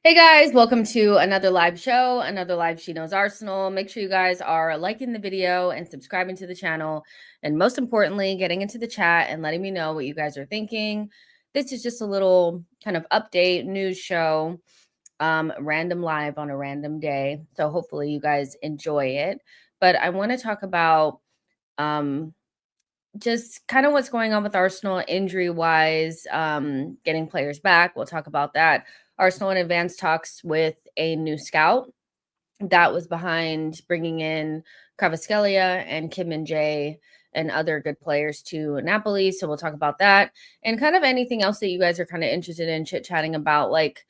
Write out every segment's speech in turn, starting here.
Hey guys, welcome to another live show, another live She Knows Arsenal. Make sure you guys are liking the video and subscribing to the channel. And most importantly, getting into the chat and letting me know what you guys are thinking. This is just a little kind of update news show, random live on a random day. So hopefully you guys enjoy it. But I want to talk about just kind of what's going on with Arsenal injury wise, getting players back. We'll talk about that. Arsenal in advanced talks with a new scout that was behind bringing in Kvaratskelia and Kim and Jay and other good players to Napoli. So we'll talk about that and kind of anything else that you guys are kind of interested in chit chatting about. Like,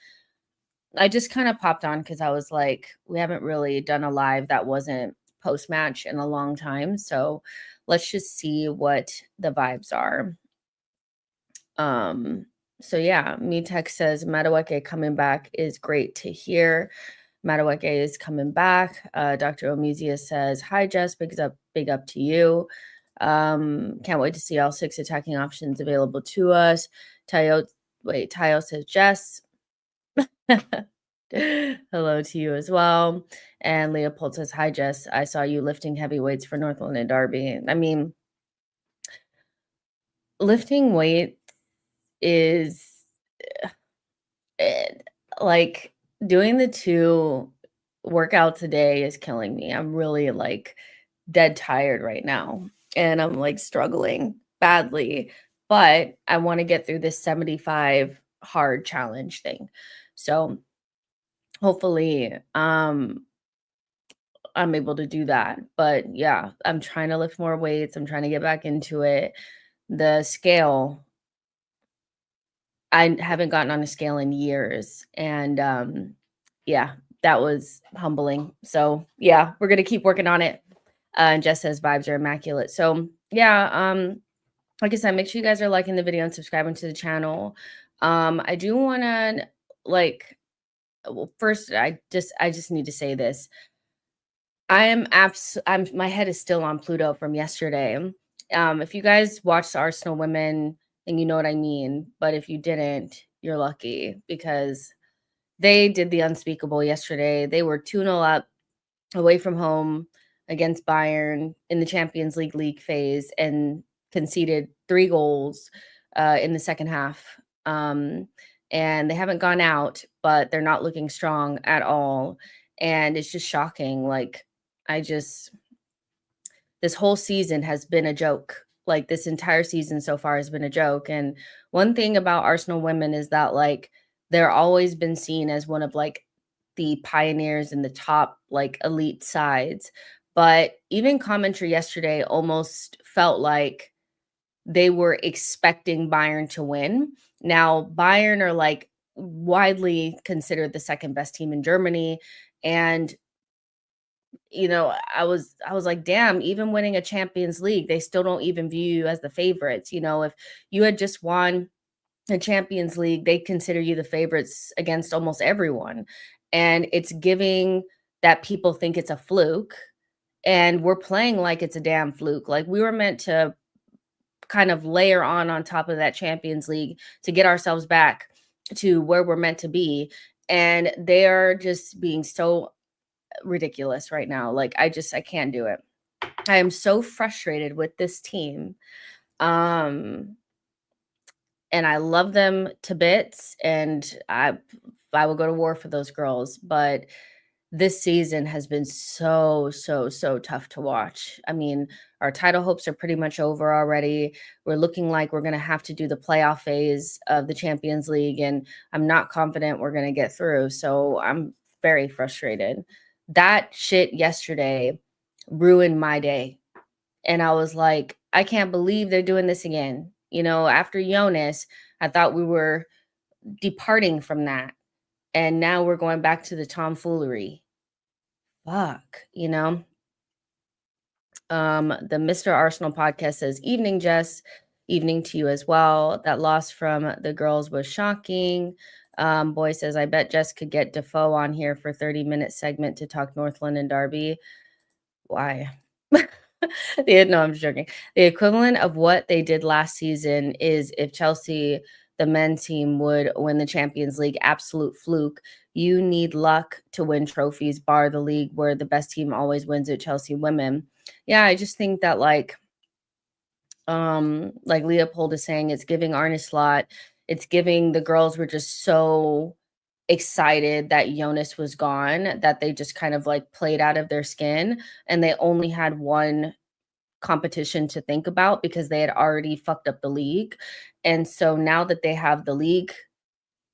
I just kind of popped on because I was like, we haven't really done a live that wasn't post match in a long time. So let's just see what the vibes are. So yeah, Me Tech says Madueke coming back is great to hear. Madueke is coming back. Dr. Omizia says, hi Jess, big up to you. Can't wait to see all 6 attacking options available to us. Tayo says Jess. Hello to you as well. And Leopold says, hi Jess, I saw you lifting heavyweights for North London Derby. I mean, lifting weight is like doing the 2 workouts a day is killing me. I'm really like dead tired right now and I'm like struggling badly, but I want to get through this 75 hard challenge thing. So hopefully I'm able to do that. But yeah, I'm trying to lift more weights. I'm trying to get back into it. The scale, I haven't gotten on a scale in years. And yeah, that was humbling. So yeah, we're gonna keep working on it. And Jess says vibes are immaculate. So yeah, like I said, make sure you guys are liking the video and subscribing to the channel. I do wanna well, first I just need to say this. I'm my head is still on Pluto from yesterday. If you guys watched the Arsenal women, then you know what I mean. But if you didn't, you're lucky because they did the unspeakable yesterday. They were 2-0 up away from home against Bayern in the Champions League phase and conceded 3 goals in the second half. And they haven't gone out, but they're not looking strong at all. And it's just shocking. Like, this whole season has been a joke. Like, this entire season so far has been a joke. And one thing about Arsenal women is that, like, they're always been seen as one of, like, the pioneers in the top, like, elite sides. But even commentary yesterday almost felt like they were expecting Bayern to win. Now, Bayern are, like, widely considered the second best team in Germany. And I was like, damn, even winning a Champions League, they still don't even view you as the favorites. If you had just won a Champions League, they consider you the favorites against almost everyone. And it's giving that people think it's a fluke. And we're playing like it's a damn fluke. Like, we were meant to kind of layer on top of that Champions League to get ourselves back to where we're meant to be. And they are just being so ridiculous right now. Like, I can't do it. I am so frustrated with this team. And I love them to bits, and I will go to war for those girls, but this season has been so, so, so tough to watch. I mean, our title hopes are pretty much over already. We're looking like we're going to have to do the playoff phase of the Champions League, and I'm not confident we're going to get through. So I'm very frustrated. That shit yesterday ruined my day. And I was like, I can't believe they're doing this again. After Jonas, I thought we were departing from that. And now we're going back to the tomfoolery. Fuck, The Mr. Arsenal podcast says, evening, Jess. Evening to you as well. That loss from the girls was shocking. Boy says, I bet Jess could get Defoe on here for 30-minute segment to talk North London Derby. Why? No, I'm joking. The equivalent of what they did last season is if Chelsea, the men's team, would win the Champions League. Absolute fluke. You need luck to win trophies, bar the league where the best team always wins at Chelsea women. Yeah, I just think that like Leopold is saying, it's giving Arne Slot. It's giving the girls were just so excited that Jonas was gone that they just kind of like played out of their skin, and they only had one competition to think about because they had already fucked up the league. And so now that they have the league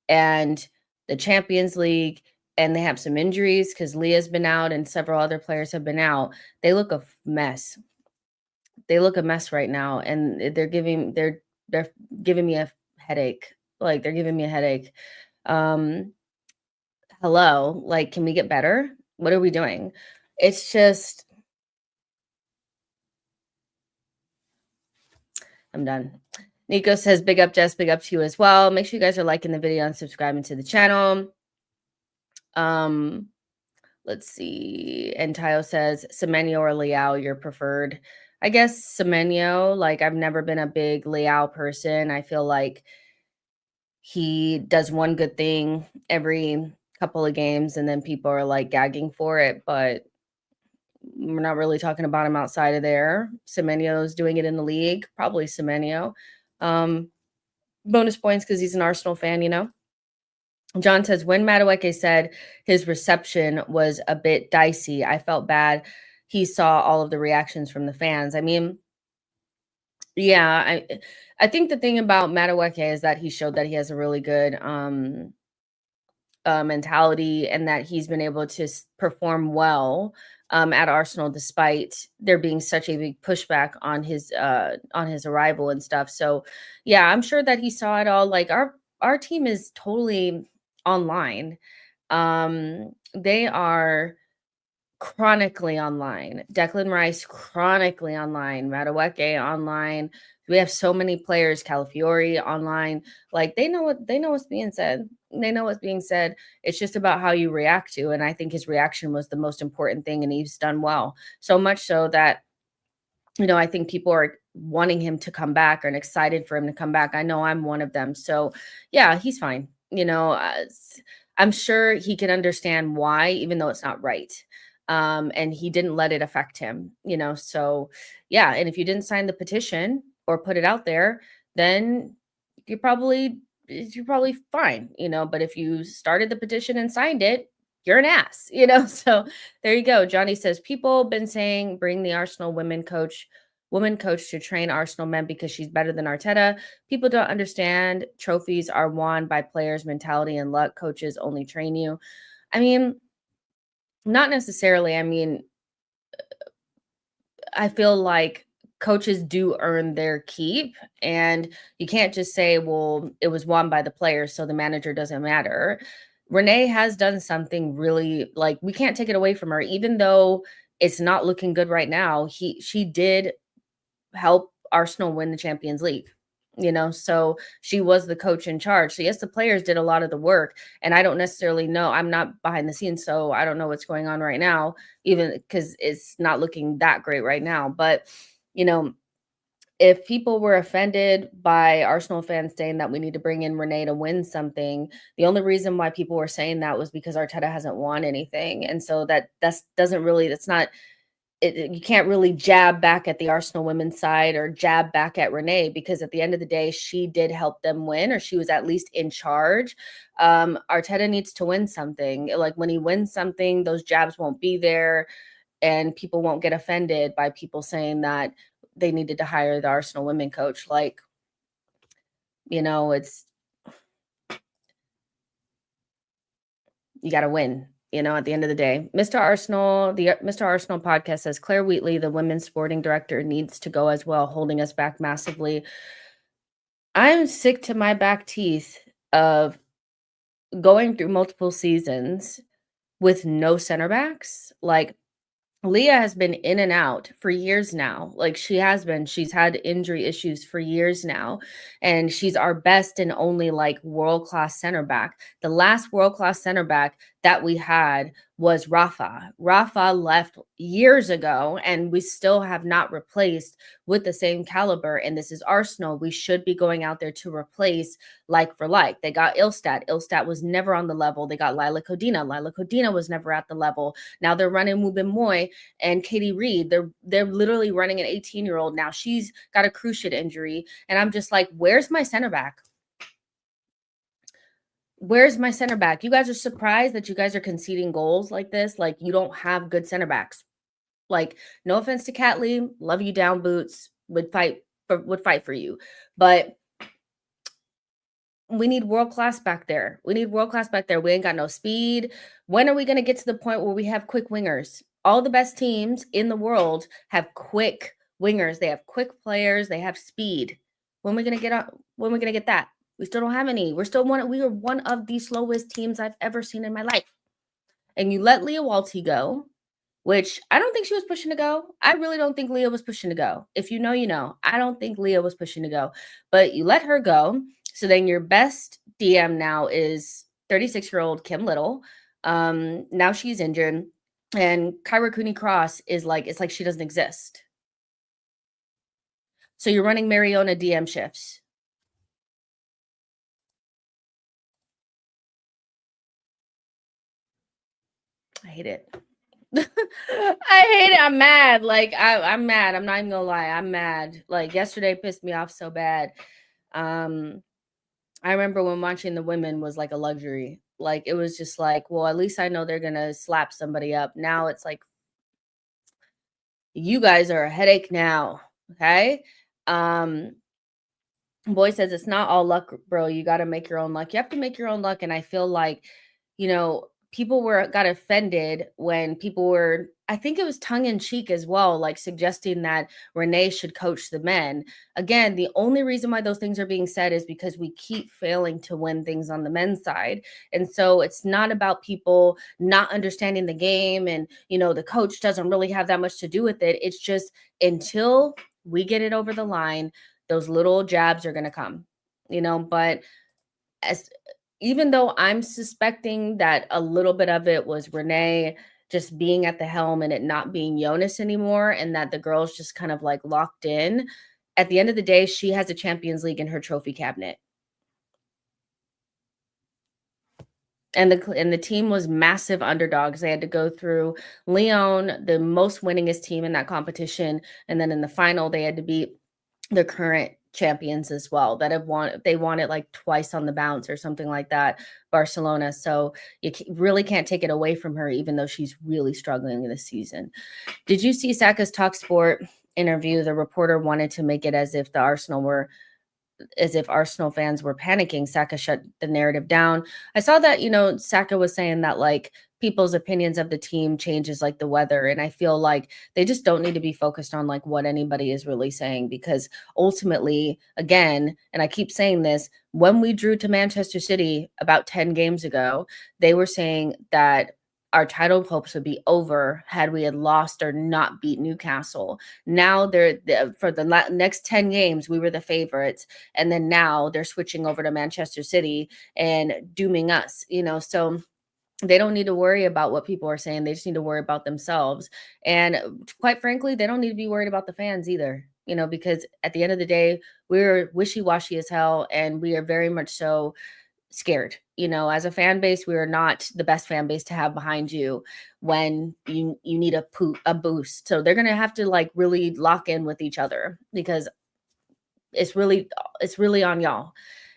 and the Champions League, and they have some injuries because Leah's been out and several other players have been out, they look a mess. They look a mess right now, and they're giving me a headache. Like, they're giving me a headache. Hello, like, can we get better? What are we doing? It's just, I'm done. Nico says, big up, Jess, big up to you as well. Make sure you guys are liking the video and subscribing to the channel. Let's see. And Tayo says, Semenyo or Leao, your preferred. I guess Semenyo. Like, I've never been a big Leao person. I feel like he does one good thing every couple of games, and then people are like gagging for it, but we're not really talking about him outside of there. Semenyo's doing it in the league, probably Semenyo. Bonus points because he's an Arsenal fan. John says, when Madueke said his reception was a bit dicey, I felt bad. He saw all of the reactions from the fans. I mean, yeah, I think the thing about Madueke is that he showed that he has a really good mentality, and that he's been able to perform well at Arsenal despite there being such a big pushback on his arrival and stuff. So yeah, I'm sure that he saw it all. Like, our team is totally online. They are chronically online. Declan Rice chronically online. Madueke online. We have so many players. Calafiori online. Like, they know what's being said. They know what's being said. It's just about how you react to. And I think his reaction was the most important thing, and he's done well. So much so that, I think people are wanting him to come back and excited for him to come back. I know I'm one of them. So yeah, he's fine. I'm sure he can understand why, even though it's not right. And he didn't let it affect him, so yeah. And if you didn't sign the petition or put it out there, then you're probably fine, but if you started the petition and signed it, you're an ass, so there you go. Johnny says, people been saying bring the Arsenal woman coach to train Arsenal men because she's better than Arteta. People don't understand trophies are won by players' mentality and luck. Coaches only train you. I mean, not necessarily. I mean, I feel like coaches do earn their keep, and you can't just say, well, it was won by the players, so the manager doesn't matter. Renee has done something really, like, we can't take it away from her, even though it's not looking good right now. She did help Arsenal win the Champions League. So she was the coach in charge. So yes, the players did a lot of the work, and I don't necessarily know. I'm not behind the scenes, so I don't know what's going on right now, even because it's not looking that great right now. But, if people were offended by Arsenal fans saying that we need to bring in Renee to win something, the only reason why people were saying that was because Arteta hasn't won anything. And so that's not, you can't really jab back at the Arsenal women's side or jab back at Renee, because at the end of the day, she did help them win, or she was at least in charge. Arteta needs to win something. Like when he wins something, those jabs won't be there, and people won't get offended by people saying that they needed to hire the Arsenal women coach. Like, it's, you got to win. At the end of the day, Mr. Arsenal, the Mr. Arsenal podcast says Claire Wheatley, the women's sporting director, needs to go as well, holding us back massively. I'm sick to my back teeth of going through multiple seasons with no center backs. Like, Leah has been in and out for years now. Like, she's had injury issues for years now. And she's our best and only like world-class center back. The last world-class center back that we had was Rafa. Rafa left years ago, and we still have not replaced with the same caliber. And this is Arsenal. We should be going out there to replace like for like. They got Ilstat. Ilstat was never on the level. They got Lila Codina. Lila Codina was never at the level. Now they're running Mubin Moy and Katie Reed. They're literally running an 18-year-old now. She's got a cruciate injury. And I'm just like, where's my center back? Where's my center back? You guys are surprised that you guys are conceding goals like this. Like, you don't have good center backs. Like, no offense to Catley, love you down boots, would fight for you. But we need world class back there. We need world class back there. We ain't got no speed. When are we going to get to the point where we have quick wingers? All the best teams in the world have quick wingers. They have quick players. They have speed. When are we going to get that? We still don't have any. We are one of the slowest teams I've ever seen in my life. And you let Leah Walty go, which I don't think she was pushing to go. I really don't think Leah was pushing to go. If you know, you know. I don't think Leah was pushing to go. But you let her go. So then your best DM now is 36-year-old Kim Little. Now she's injured. And Kyra Cooney-Cross is like, it's like she doesn't exist. So you're running Mariona DM shifts. I hate it. I hate it. I'm mad. Like, I'm mad. I'm not even gonna lie. I'm mad. Like, yesterday pissed me off so bad. I remember when watching the women was like a luxury. Like, it was just like, well, at least I know they're gonna slap somebody up. Now it's like, you guys are a headache now. Okay. Boy says it's not all luck, bro. You got to make your own luck. You have to make your own luck. And I feel like, people got offended when people were, I think it was tongue in cheek as well, like suggesting that Renee should coach the men. Again, the only reason why those things are being said is because we keep failing to win things on the men's side. And so it's not about people not understanding the game and, the coach doesn't really have that much to do with it. It's just until we get it over the line, those little jabs are going to come, but even though I'm suspecting that a little bit of it was Renee just being at the helm and it not being Jonas anymore, and that the girls just kind of like locked in, at the end of the day, she has a Champions League in her trophy cabinet. And the team was massive underdogs. They had to go through Lyon, the most winningest team in that competition. And then in the final, they had to beat the current champions as well that they won it like twice on the bounce or something like that, Barcelona. So you really can't take it away from her, even though she's really struggling this season. Did you see Saka's TalkSport interview? The reporter wanted to make it as if Arsenal fans were panicking. Saka shut the narrative down. I saw that, Saka was saying that like people's opinions of the team changes like the weather. And I feel like they just don't need to be focused on like what anybody is really saying, because ultimately, again, and I keep saying this, when we drew to Manchester City about 10 games ago, they were saying that our title hopes would be over had we had lost or not beat Newcastle. Now for the next 10 games, we were the favorites. And then now they're switching over to Manchester City and dooming us, so they don't need to worry about what people are saying. They just need to worry about themselves. And quite frankly, they don't need to be worried about the fans either, because at the end of the day, we're wishy-washy as hell. And we are very much so scared. As a fan base, we are not the best fan base to have behind you when you need a boost. So they're gonna have to like really lock in with each other because it's really on y'all.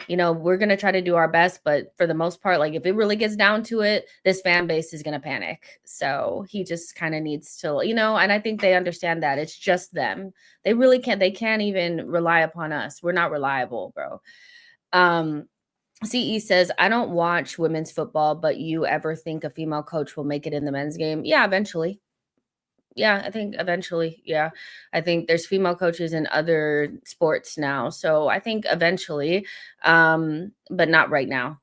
We're going to try to do our best, but for the most part, like if it really gets down to it, this fan base is going to panic. So he just kind of needs to, and I think they understand that it's just them. They can't even rely upon us. We're not reliable, bro. CE says, I don't watch women's football, but you ever think a female coach will make it in the men's game? Yeah, eventually. Yeah, I think eventually. Yeah. I think there's female coaches in other sports now. So I think eventually, but not right now.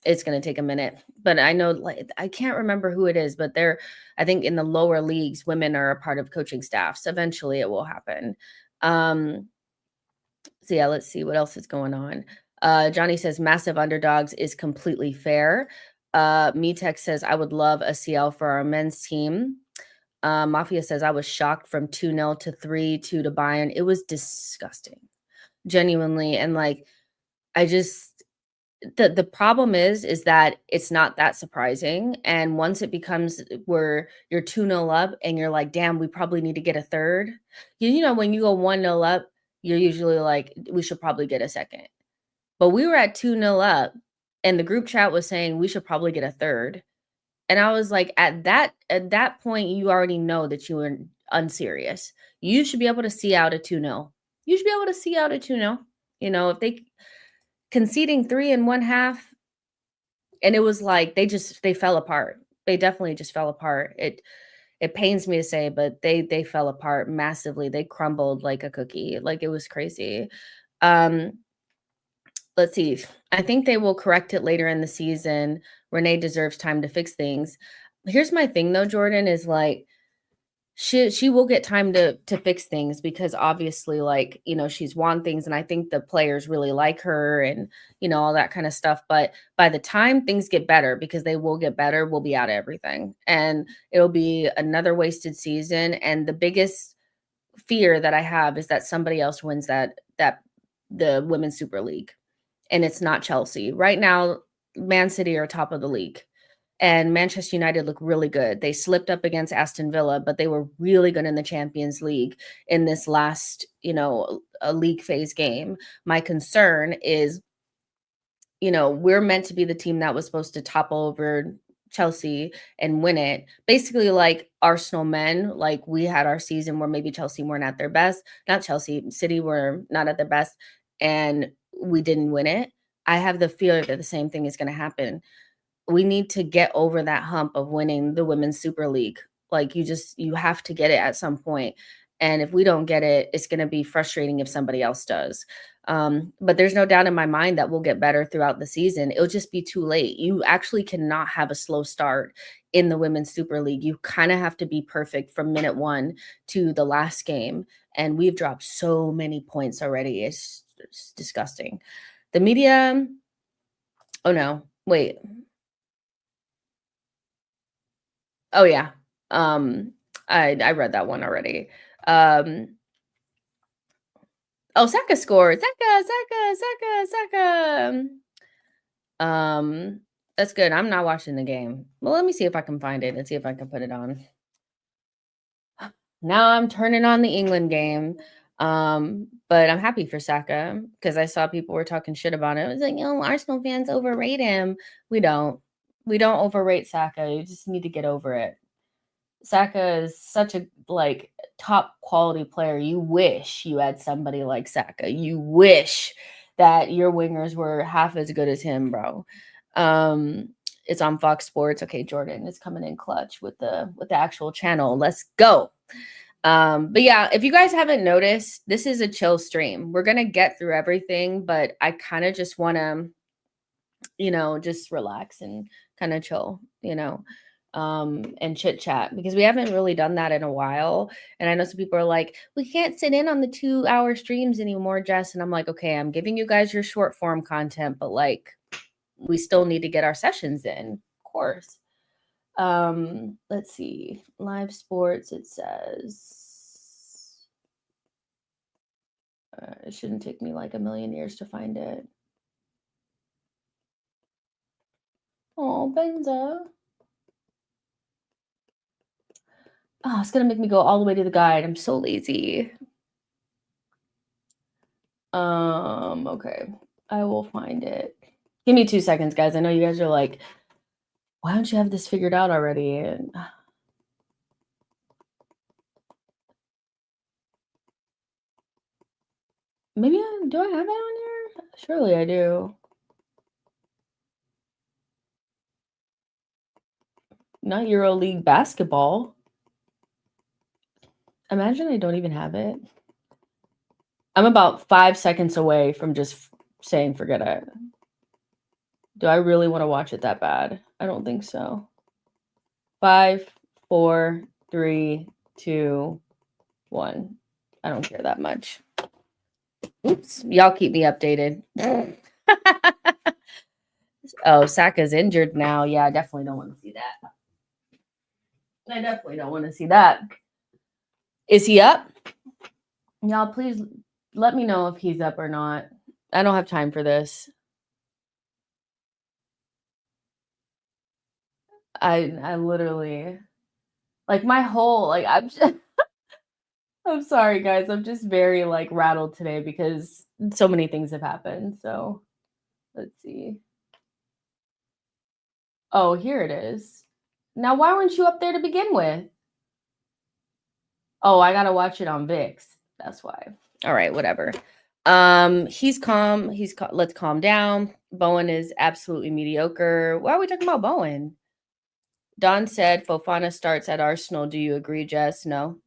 It's going to take a minute. But I know, like, I can't remember who it is, but I think in the lower leagues, women are a part of coaching staffs. Eventually it will happen. So yeah, let's see what else is going on. Johnny says massive underdogs is completely fair. Metex says I would love a CL for our men's team. Mafia says I was shocked from 2-0 to 3-2 to Bayern. It was disgusting, genuinely. And like, I just the problem is that it's not that surprising. And once it becomes where you're 2-0 up and you're like, damn, we probably need to get a third. When you go 1-0 up, you're usually like, we should probably get a second. But we were at 2-0 up, and the group chat was saying we should probably get a third. And I was like, at that point, you already know that you were unserious. You should be able to see out a 2-0. You should be able to see out a 2-0. If they conceding 3 1/2, and it was like they fell apart. They definitely just fell apart. It pains me to say, but they fell apart massively. They crumbled like a cookie. Like, it was crazy. Um, let's see. I think they will correct it later in the season. Renee deserves time to fix things. Here's my thing though, Jordan, is like she will get time to fix things because obviously, like, she's won things, and I think the players really like her and all that kind of stuff. But by the time things get better, because they will get better, we'll be out of everything. And it'll be another wasted season. And the biggest fear that I have is that somebody else wins that the Women's Super League. And it's not Chelsea. Right now, Man City are top of the league. And Manchester United look really good. They slipped up against Aston Villa, but they were really good in the Champions League in this last, a league phase game. My concern is, we're meant to be the team that was supposed to topple over Chelsea and win it. Basically, like Arsenal men, like we had our season where maybe Chelsea weren't at their best. Not Chelsea, City were not at their best, and we didn't win it. I have the fear that the same thing is going to happen. We need to get over that hump of winning the Women's Super League. Like, you have to get it at some point. And if we don't get it, it's going to be frustrating if somebody else does. But there's no doubt in my mind that we'll get better throughout the season. It'll just be too late. You actually cannot have a slow start in the Women's Super League. You kind of have to be perfect from minute one to the last game. And we've dropped so many points already. It's disgusting. The media. Oh no, wait. Oh yeah. I read that one already. Oh, Saka scored. Saka. That's good. I'm not watching the game. Well, let me see if I can find it and see if I can put it on. Now I'm turning on the England game. But I'm happy for Saka because I saw people were talking shit about it. It was like, Arsenal fans overrate him. We don't. We don't overrate Saka. You just need to get over it. Saka is such a like top quality player. You wish you had somebody like Saka. You wish that your wingers were half as good as him, bro. It's on Fox Sports. Okay, Jordan is coming in clutch with the actual channel. Let's go. But yeah, if you guys haven't noticed, this is a chill stream. We're gonna get through everything, but I kind of just want to, just relax and kind of chill, and chit chat because we haven't really done that in a while. And I know some people are like, we can't sit in on the 2-hour streams anymore, Jess. And I'm like, okay, I'm giving you guys your short form content, but like, we still need to get our sessions in, of course. Let's see, live sports. It says it shouldn't take me like a million years to find it. Benza. Oh, it's gonna make me go all the way to the guide. I'm so lazy. Okay. I will find it. Give me 2 seconds, guys. I know you guys are like, why don't you have this figured out already? And maybe do I have it on here? Surely I do. Not EuroLeague basketball. Imagine I don't even have it. I'm about 5 seconds away from just saying forget it. Do I really want to watch it that bad? I don't think so. 5, 4, 3, 2, 1. I don't care that much. Oops. Y'all keep me updated. Oh, Saka's injured now. Yeah, I definitely don't want to see that. I definitely don't want to see that. Is he up? Y'all, please let me know if he's up or not. I don't have time for this. I literally, like, my whole, like, I'm just, I'm sorry, guys. I'm just very, like, rattled today because so many things have happened. So let's see. Oh, here it is. Now, why weren't you up there to begin with? Oh, I gotta watch it on VIX. That's why. All right, whatever. He's calm. Let's calm down. Bowen is absolutely mediocre. Why are we talking about Bowen? Don said Fofana starts at Arsenal. Do you agree, Jess? No.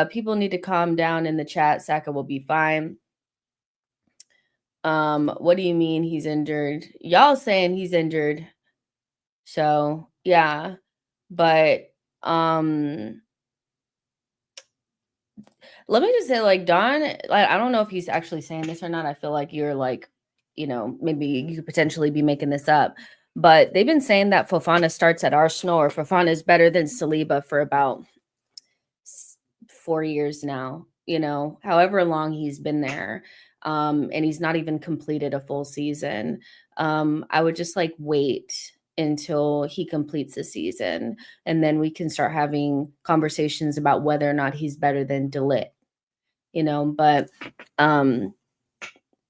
People need to calm down in the chat. Saka will be fine. What do you mean he's injured? Y'all saying he's injured. So yeah. But let me just say, like, Don, like, I don't know if he's actually saying this or not. I feel like you're like, maybe you could potentially be making this up. But they've been saying that Fofana starts at Arsenal or Fofana is better than Saliba for about 4 years now, however long he's been there. And he's not even completed a full season. I would just like wait until he completes the season and then we can start having conversations about whether or not he's better than De Ligt, but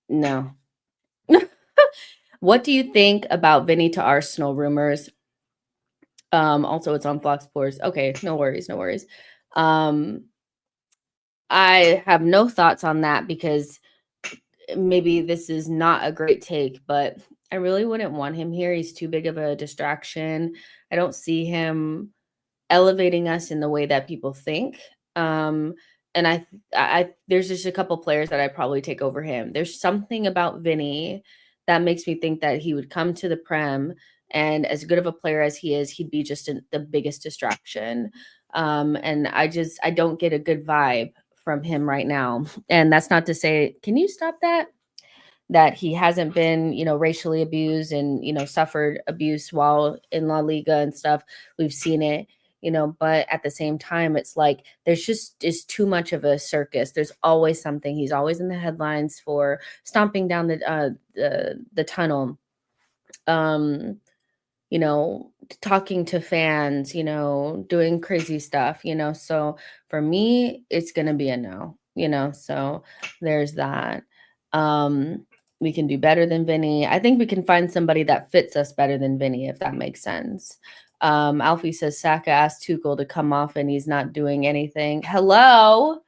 no. What do you think about Vinny to Arsenal rumors? Also it's on Fox Sports. Okay, no worries. I have no thoughts on that because maybe this is not a great take, but I really wouldn't want him here. He's too big of a distraction. I don't see him elevating us in the way that people think. And I there's just a couple players that I probably take over him. There's something about Vinny that makes me think that he would come to the Prem, and as good of a player as he is, he'd be just the biggest distraction. And I don't get a good vibe from him right now. And that's not to say, can you stop that? That he hasn't been, racially abused and, suffered abuse while in La Liga and stuff. We've seen it, but at the same time, it's like there's just is too much of a circus. There's always something. He's always in the headlines for stomping down the tunnel. Talking to fans, doing crazy stuff, so for me, it's going to be a no, so there's that. We can do better than Vinny. I think we can find somebody that fits us better than Vinny, if that makes sense. Alfie says Saka asked Tuchel to come off and he's not doing anything. Hello,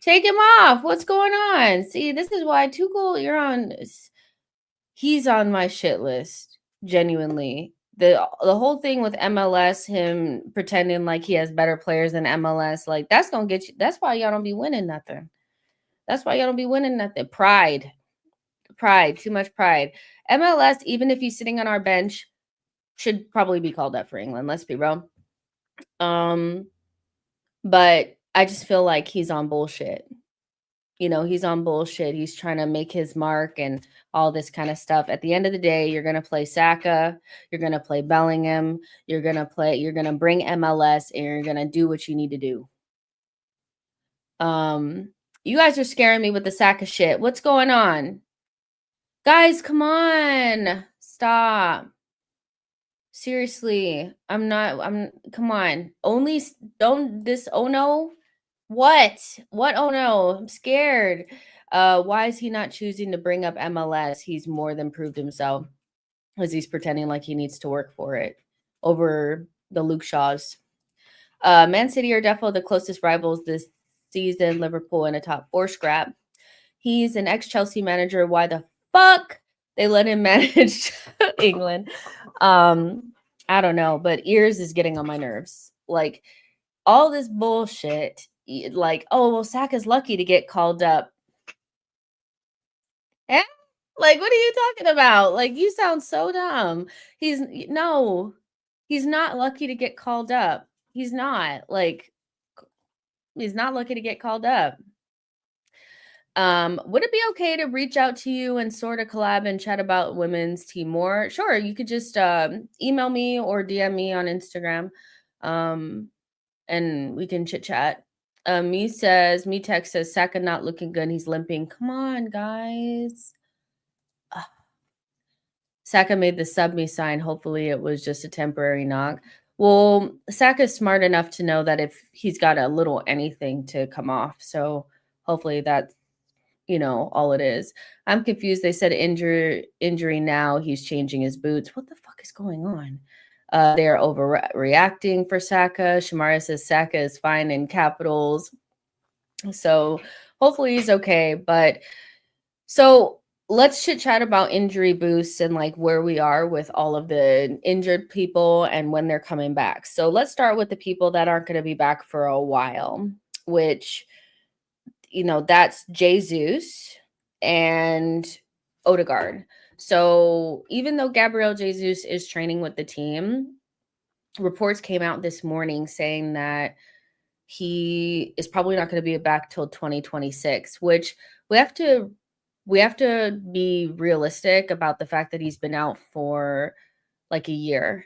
take him off. What's going on? See, this is why Tuchel, he's on my shit list, genuinely. The whole thing with MLS, him pretending like he has better players than MLS, like that's gonna get you. That's why y'all don't be winning nothing. Pride, too much pride. MLS, even if he's sitting on our bench, should probably be called up for England. Let's be real. But I just feel like he's on bullshit. He's on bullshit. He's trying to make his mark and all this kind of stuff. At the end of the day, you're going to play Saka. You're going to play Bellingham. You're going to bring MLS and you're going to do what you need to do. You guys are scaring me with the Saka shit. What's going on? Guys, come on. Stop. Seriously, come on. Don't this oh no? What? What oh no? I'm scared. Why is he not choosing to bring up MLS? He's more than proved himself as he's pretending like he needs to work for it over the Luke Shaws. Man City are definitely the closest rivals this season. Liverpool in a top four scrap. He's an ex-Chelsea manager. Why the fuck they let him manage England? I don't know, but Ears is getting on my nerves. Like all this bullshit. Like, oh well, Saka's lucky to get called up. Eh? Like, what are you talking about? Like, you sound so dumb. No, he's not lucky to get called up. He's not. Like, he's not lucky to get called up. Would it be okay to reach out to you and sort of collab and chat about women's team more? Sure, you could just email me or DM me on Instagram, and we can chit chat. Me text says Saka not looking good. He's limping. Come on, guys. Ugh. Saka made the sub me sign. Hopefully, it was just a temporary knock. Well, Saka's smart enough to know that if he's got a little anything to come off, so hopefully that's all it is. I'm confused. They said injury now. He's changing his boots. What the fuck is going on? They're overreacting for Saka. Shamara says Saka is fine in capitals. So hopefully he's okay. But so let's chit chat about injury boosts and like where we are with all of the injured people and when they're coming back. So let's start with the people that aren't going to be back for a while, which that's Jesus and Odegaard. So even though Gabriel Jesus is training with the team, reports came out this morning saying that he is probably not going to be back till 2026, which we have to be realistic about the fact that he's been out for like a year,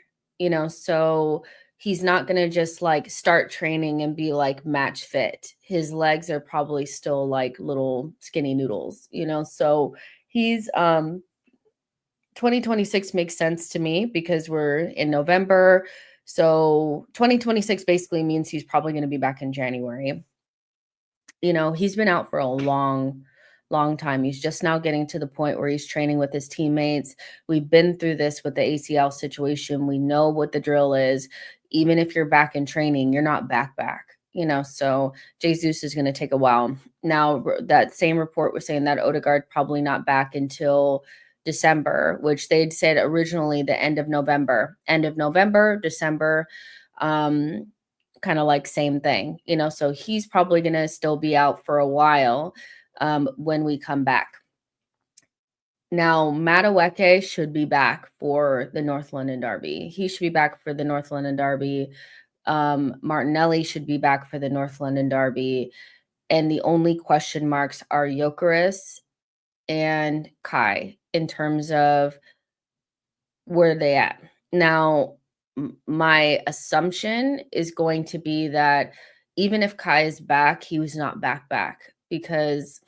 so he's not going to just like start training and be like match fit. His legs are probably still like little skinny noodles, so he's 2026 makes sense to me because we're in November. So 2026 basically means he's probably going to be back in January. He's been out for a long, long time. He's just now getting to the point where he's training with his teammates. We've been through this with the ACL situation. We know what the drill is. Even if you're back in training, you're not back. So Jesus is going to take a while. Now, that same report was saying that Odegaard probably not back until December, which they'd said originally the end of November, December. Kind of like same thing, so he's probably going to still be out for a while when we come back. Now, Madueke should be back for the North London Derby. He should be back for the North London Derby. Martinelli should be back for the North London Derby. And the only question marks are Gyökeres and Kai in terms of where they at. Now, my assumption is going to be that even if Kai is back, he was not back because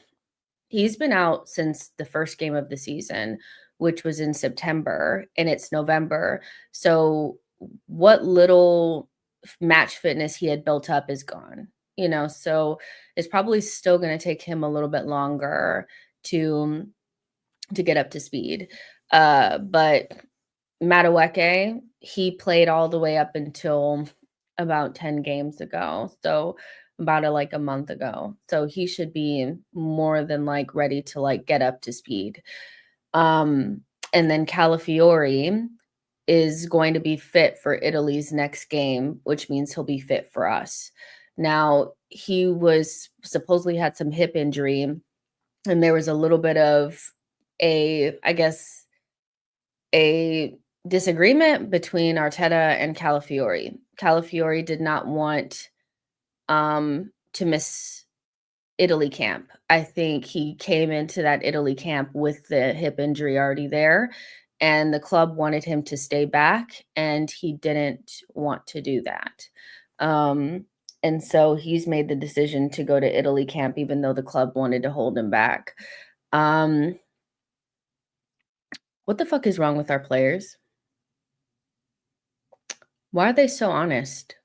he's been out since the first game of the season, which was in September, and it's November. So what little match fitness he had built up is gone, so it's probably still going to take him a little bit longer to get up to speed. But Madueke, he played all the way up until about 10 games ago. So about a month ago. So he should be more than like ready to like get up to speed. And then Calafiori is going to be fit for Italy's next game, which means he'll be fit for us. Now, he was supposedly had some hip injury, and there was a little bit of a disagreement between Arteta and Calafiori. Calafiori did not want to miss Italy camp. I think he came into that Italy camp with the hip injury already there, and the club wanted him to stay back, and he didn't want to do that. And so he's made the decision to go to Italy camp, even though the club wanted to hold him back. What the fuck is wrong with our players? Why are they so honest?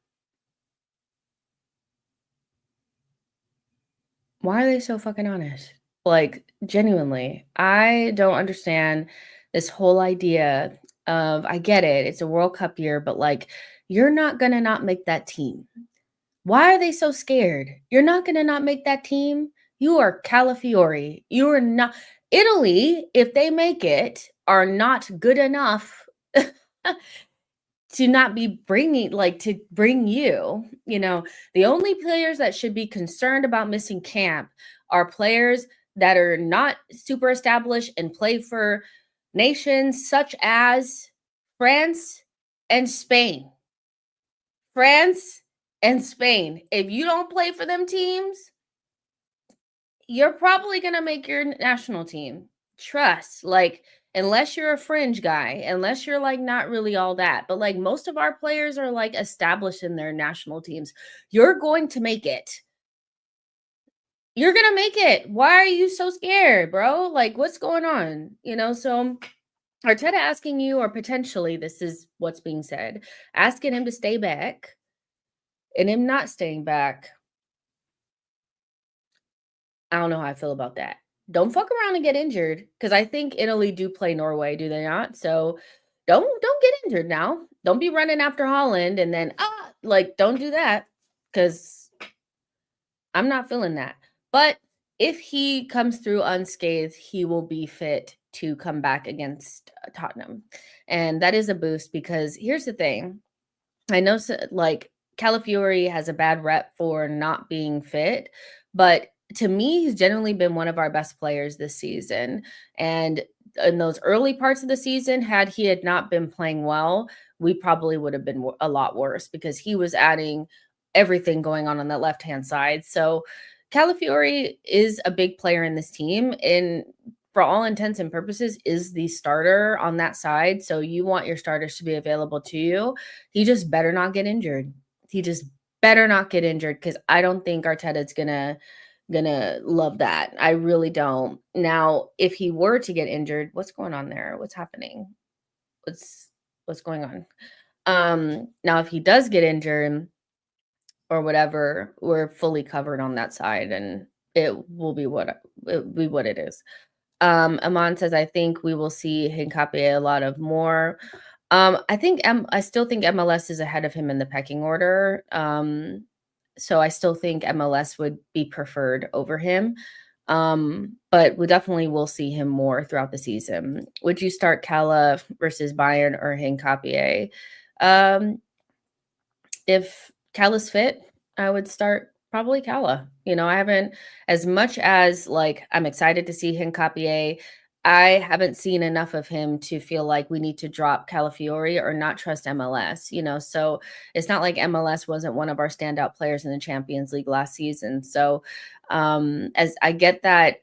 Why are they so fucking honest? Like, genuinely, I don't understand this whole idea of I get it, it's a World Cup year, but, like, you're not gonna not make that team. Why are they so scared? You're not gonna not make that team. You are Calafiori. You are not Italy, if they make it, are not good enough to not be bringing like, to bring you, the only players that should be concerned about missing camp are players that are not super established and play for nations such as France and Spain. France and Spain. If you don't play for them teams, you're probably gonna make your national team. Trust, like, unless you're a fringe guy, unless you're like not really all that, but like most of our players are like established in their national teams. You're going to make it. You're gonna make it. Why are you so scared, bro? Like, what's going on? So Arteta asking you, or potentially this is what's being said, asking him to stay back and him not staying back. I don't know how I feel about that. Don't fuck around and get injured, because I think Italy do play Norway, do they not? So don't get injured now. Don't be running after Holland and then like don't do that, because I'm not feeling that. But if he comes through unscathed, he will be fit to come back against Tottenham, and that is a boost because here's the thing. I know, like, Calafiori has a bad rep for not being fit, but to me, he's generally been one of our best players this season. And in those early parts of the season, had he had not been playing well, we probably would have been a lot worse because he was adding everything going on that left hand side. So Calafiori is a big player in this team, and for all intents and purposes, is the starter on that side. So you want your starters to be available to you. He just better not get injured. He just better not get injured, because I don't think Arteta's gonna love that. I really don't. Now, if he were to get injured, what's going on there? What's happening? What's what's going on? Now if he does get injured or whatever, we're fully covered on that side, and it will be what it is. Aman says, I think we will see Hincapié a lot of more. I still think MLS is ahead of him in the pecking order. So I still think MLS would be preferred over him. But we definitely will see him more throughout the season. Would you start Kala versus Bayern or Hincapié? Um, if Cala's fit, I would start probably Cala. I haven't, as much as like I'm excited to see Hincapié, I haven't seen enough of him to feel like we need to drop Calafiori or not trust MLS. So it's not like MLS wasn't one of our standout players in the Champions League last season. So as I get that,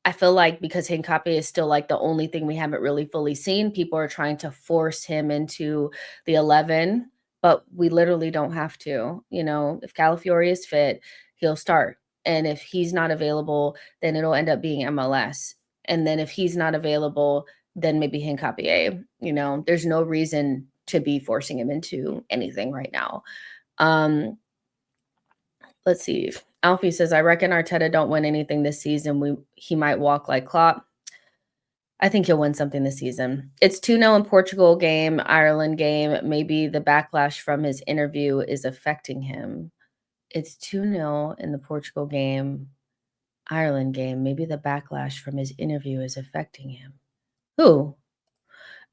I feel like because Hincapié is still like the only thing we haven't really fully seen, people are trying to force him into the 11, but we literally don't have to. If Calafiori is fit, he'll start. And if he's not available, then it'll end up being MLS. And then if he's not available, then maybe Hincapié. There's no reason to be forcing him into anything right now. Um, let's see. Alfie says, I reckon Arteta don't win anything this season. He might walk like Klopp. I think he'll win something this season. It's 2-0 in Portugal game, Ireland game. Maybe the backlash from his interview is affecting him. It's 2-0 in the Portugal game, Ireland game. Maybe the backlash from his interview is affecting him. Who?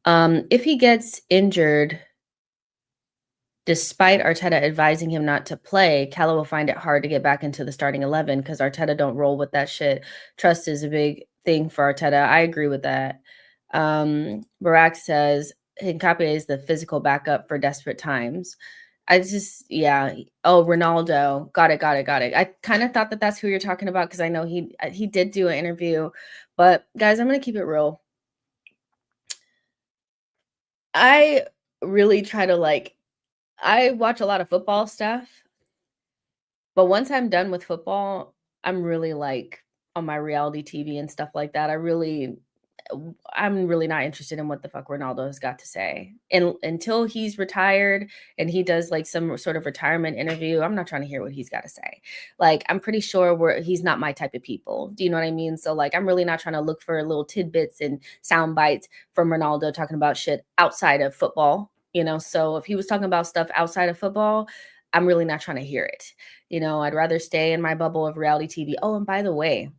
If he gets injured, despite Arteta advising him not to play, Calla will find it hard to get back into the starting 11 because Arteta don't roll with that shit. Trust is a big thing for Arteta. I agree with that. Barack says, Hincapié is the physical backup for desperate times. Yeah. Oh, Ronaldo. Got it. I kind of thought that that's who you're talking about because I know he did do an interview. But guys, I'm going to keep it real. I really try to I watch a lot of football stuff, but once I'm done with football, I'm really on my reality TV and stuff like that. I'm really not interested in what the fuck Ronaldo has got to say. And until he's retired and he does like some sort of retirement interview, I'm not trying to hear what he's got to say. Like, I'm pretty sure he's not my type of people. Do you know what I mean? So like, I'm really not trying to look for little tidbits and sound bites from Ronaldo talking about shit outside of football. So if he was talking about stuff outside of football, I'm really not trying to hear it. I'd rather stay in my bubble of reality TV. Oh, and by the way,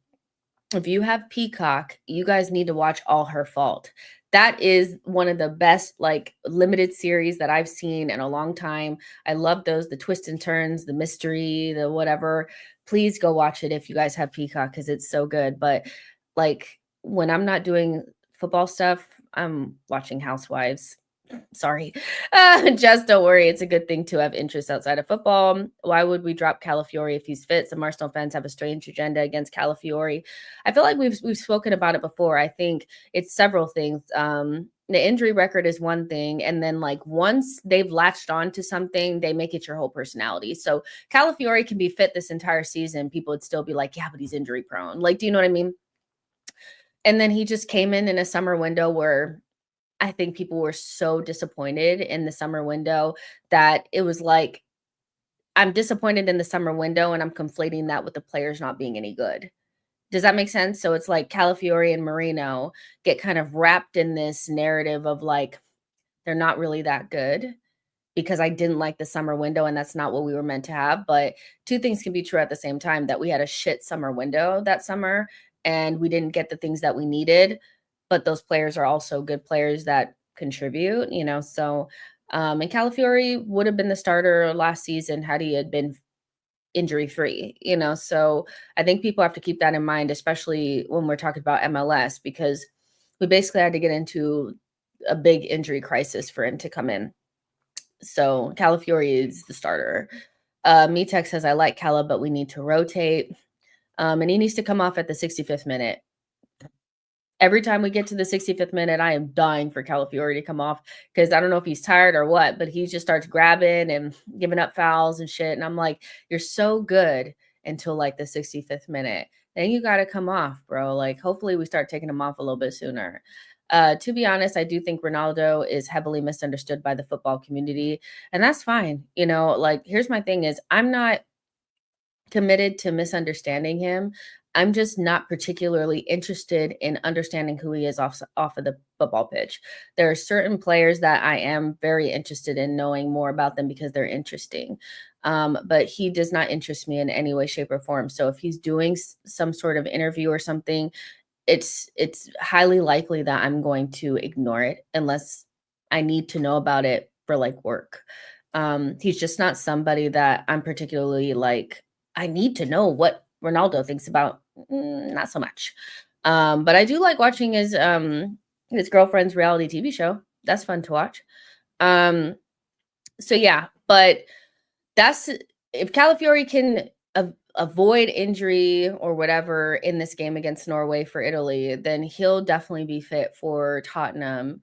if you have Peacock, you guys need to watch All Her Fault. That is one of the best like limited series that I've seen in a long time. I love those, the twists and turns, the mystery, the whatever. Please go watch it if you guys have Peacock because it's so good. But like when I'm not doing football stuff, I'm watching Housewives. Sorry. Just don't worry. It's a good thing to have interests outside of football. Why would we drop Calafiori if he's fit? Some Arsenal fans have a strange agenda against Calafiori. I feel like we've spoken about it before. I think it's several things. The injury record is one thing. And then like once they've latched on to something, they make it your whole personality. So Calafiori can be fit this entire season. People would still be like, yeah, but he's injury prone. Like, do you know what I mean? And then he just came in a summer window where I think people were so disappointed in the summer window that it was like, I'm disappointed in the summer window and I'm conflating that with the players not being any good. Does that make sense? So it's like Calafiori and Marino get kind of wrapped in this narrative of like, they're not really that good because I didn't like the summer window and that's not what we were meant to have. But two things can be true at the same time, that we had a shit summer window that summer and we didn't get the things that we needed. But those players are also good players that contribute, So, and Calafiori would have been the starter last season had he had been injury free, So I think people have to keep that in mind, especially when we're talking about MLS, because we basically had to get into a big injury crisis for him to come in. So Calafiori is the starter. Metek says, I like Cala, but we need to rotate. And he needs to come off at the 65th minute. Every time we get to the 65th minute, I am dying for Calafiori to come off because I don't know if he's tired or what, but he just starts grabbing and giving up fouls and shit. And I'm like, you're so good until like the 65th minute. Then you got to come off, bro. Like, hopefully we start taking him off a little bit sooner. To be honest, I do think Ronaldo is heavily misunderstood by the football community, and that's fine. Like, here's my thing is I'm not committed to misunderstanding him. I'm just not particularly interested in understanding who he is off of the football pitch. There are certain players that I am very interested in knowing more about them because they're interesting. But he does not interest me in any way, shape, or form. So if he's doing some sort of interview or something, it's highly likely that I'm going to ignore it unless I need to know about it for like work. He's just not somebody that I'm particularly like, I need to know what Ronaldo thinks about. Not so much. But I do like watching his girlfriend's reality TV show. That's fun to watch. So yeah, but that's if Calafiori can avoid injury or whatever in this game against Norway for Italy, then he'll definitely be fit for Tottenham.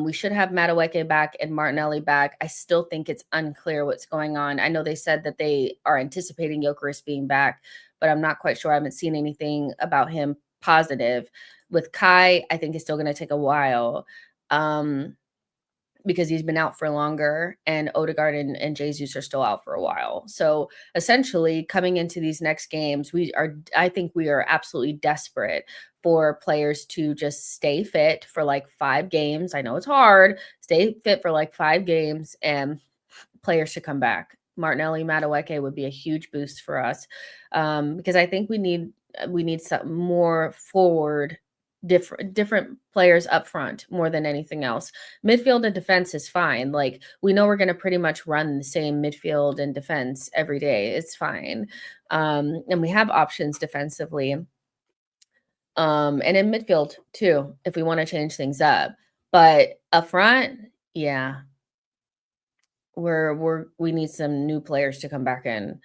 We should have Madueke back and Martinelli back. I still think it's unclear what's going on. I know they said that they are anticipating Gyökeres being back, but I'm not quite sure. I haven't seen anything about him positive. With Kai, I think it's still going to take a while because he's been out for longer, and Odegaard and Jesus are still out for a while. So essentially, coming into these next games, I think we are absolutely desperate for players to just stay fit for like 5 games. I know it's hard. Stay fit for like 5 games and players to come back. Martinelli, Madueke would be a huge boost for us because I think we need some more forward, different players up front more than anything else. Midfield and defense is fine. Like, we know we're going to pretty much run the same midfield and defense every day. It's fine. And we have options defensively. And in midfield too, if we want to change things up. But up front, yeah, we need some new players to come back in.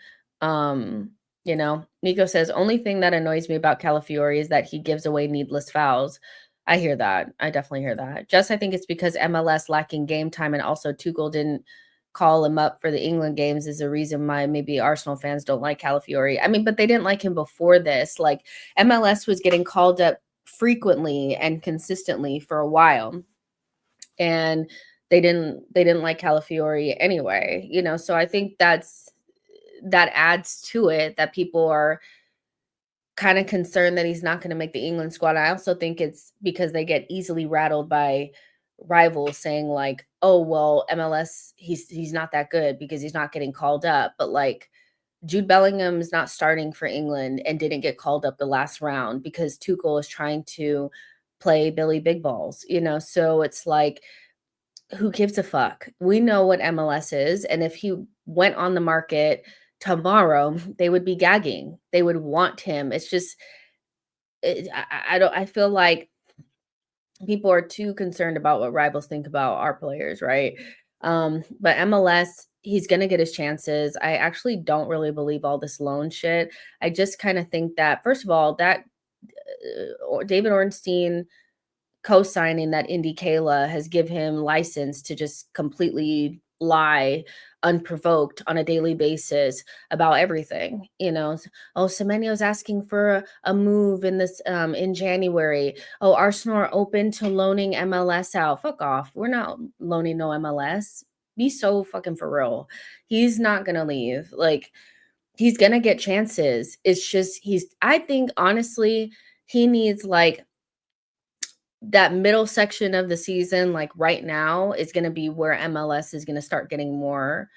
Nico says, only thing that annoys me about Calafiori is that he gives away needless fouls. I hear that. I definitely hear that. Just, I think it's because MLS lacking game time, and also Tuchel didn't call him up for the England games is a reason why maybe Arsenal fans don't like Calafiori. I mean, but they didn't like him before this. Like, MLS was getting called up frequently and consistently for a while, and they didn't like Calafiori anyway, so I think that adds to it, that people are kind of concerned that he's not going to make the England squad. I also think it's because they get easily rattled by rivals saying like, "Oh, well, MLS, he's not that good because he's not getting called up." But like Jude Bellingham's not starting for England and didn't get called up the last round because Tuchel is trying to play Billy Big Balls, So it's like, who gives a fuck? We know what MLS is, and if he went on the market tomorrow, they would be gagging. They would want him. It's just I don't I feel like people are too concerned about what rivals think about our players, right? But MLS, he's gonna get his chances. I actually don't really believe all this loan shit. I just kind of think that, first of all, that David Ornstein co-signing that Indy Kayla has given him license to just completely lie unprovoked on a daily basis about everything. Oh, Semenyo's asking for a move in this in January. Oh, Arsenal are open to loaning MLS out. Fuck off. We're not loaning no MLS. Be so fucking for real. He's not gonna leave. Like, he's gonna get chances. It's just I think honestly he needs like that middle section of the season, like right now, is going to be where MLS is going to start getting more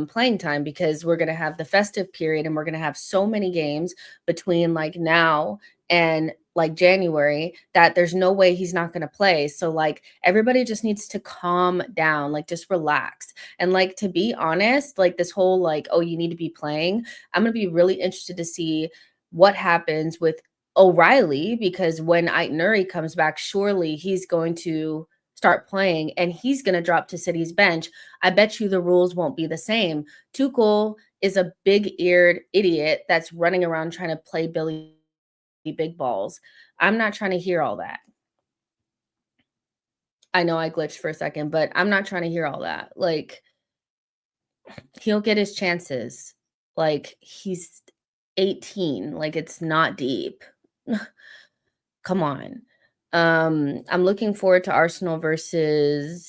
playing time, because we're going to have the festive period and we're going to have so many games between like now and like January that there's no way he's not going to play. So like everybody just needs to calm down, like just relax. And like, to be honest, like this whole like, oh, you need to be playing, I'm going to be really interested to see what happens with O'Reilly, because when Ait-Nouri comes back, surely he's going to start playing and he's going to drop to City's bench. I bet you the rules won't be the same. Tuchel is a big-eared idiot that's running around trying to play Billy Big Balls. I'm not trying to hear all that. I know I glitched for a second, but I'm not trying to hear all that. Like, he'll get his chances. Like, he's 18. Like, it's not deep. Come on. I'm looking forward to Arsenal versus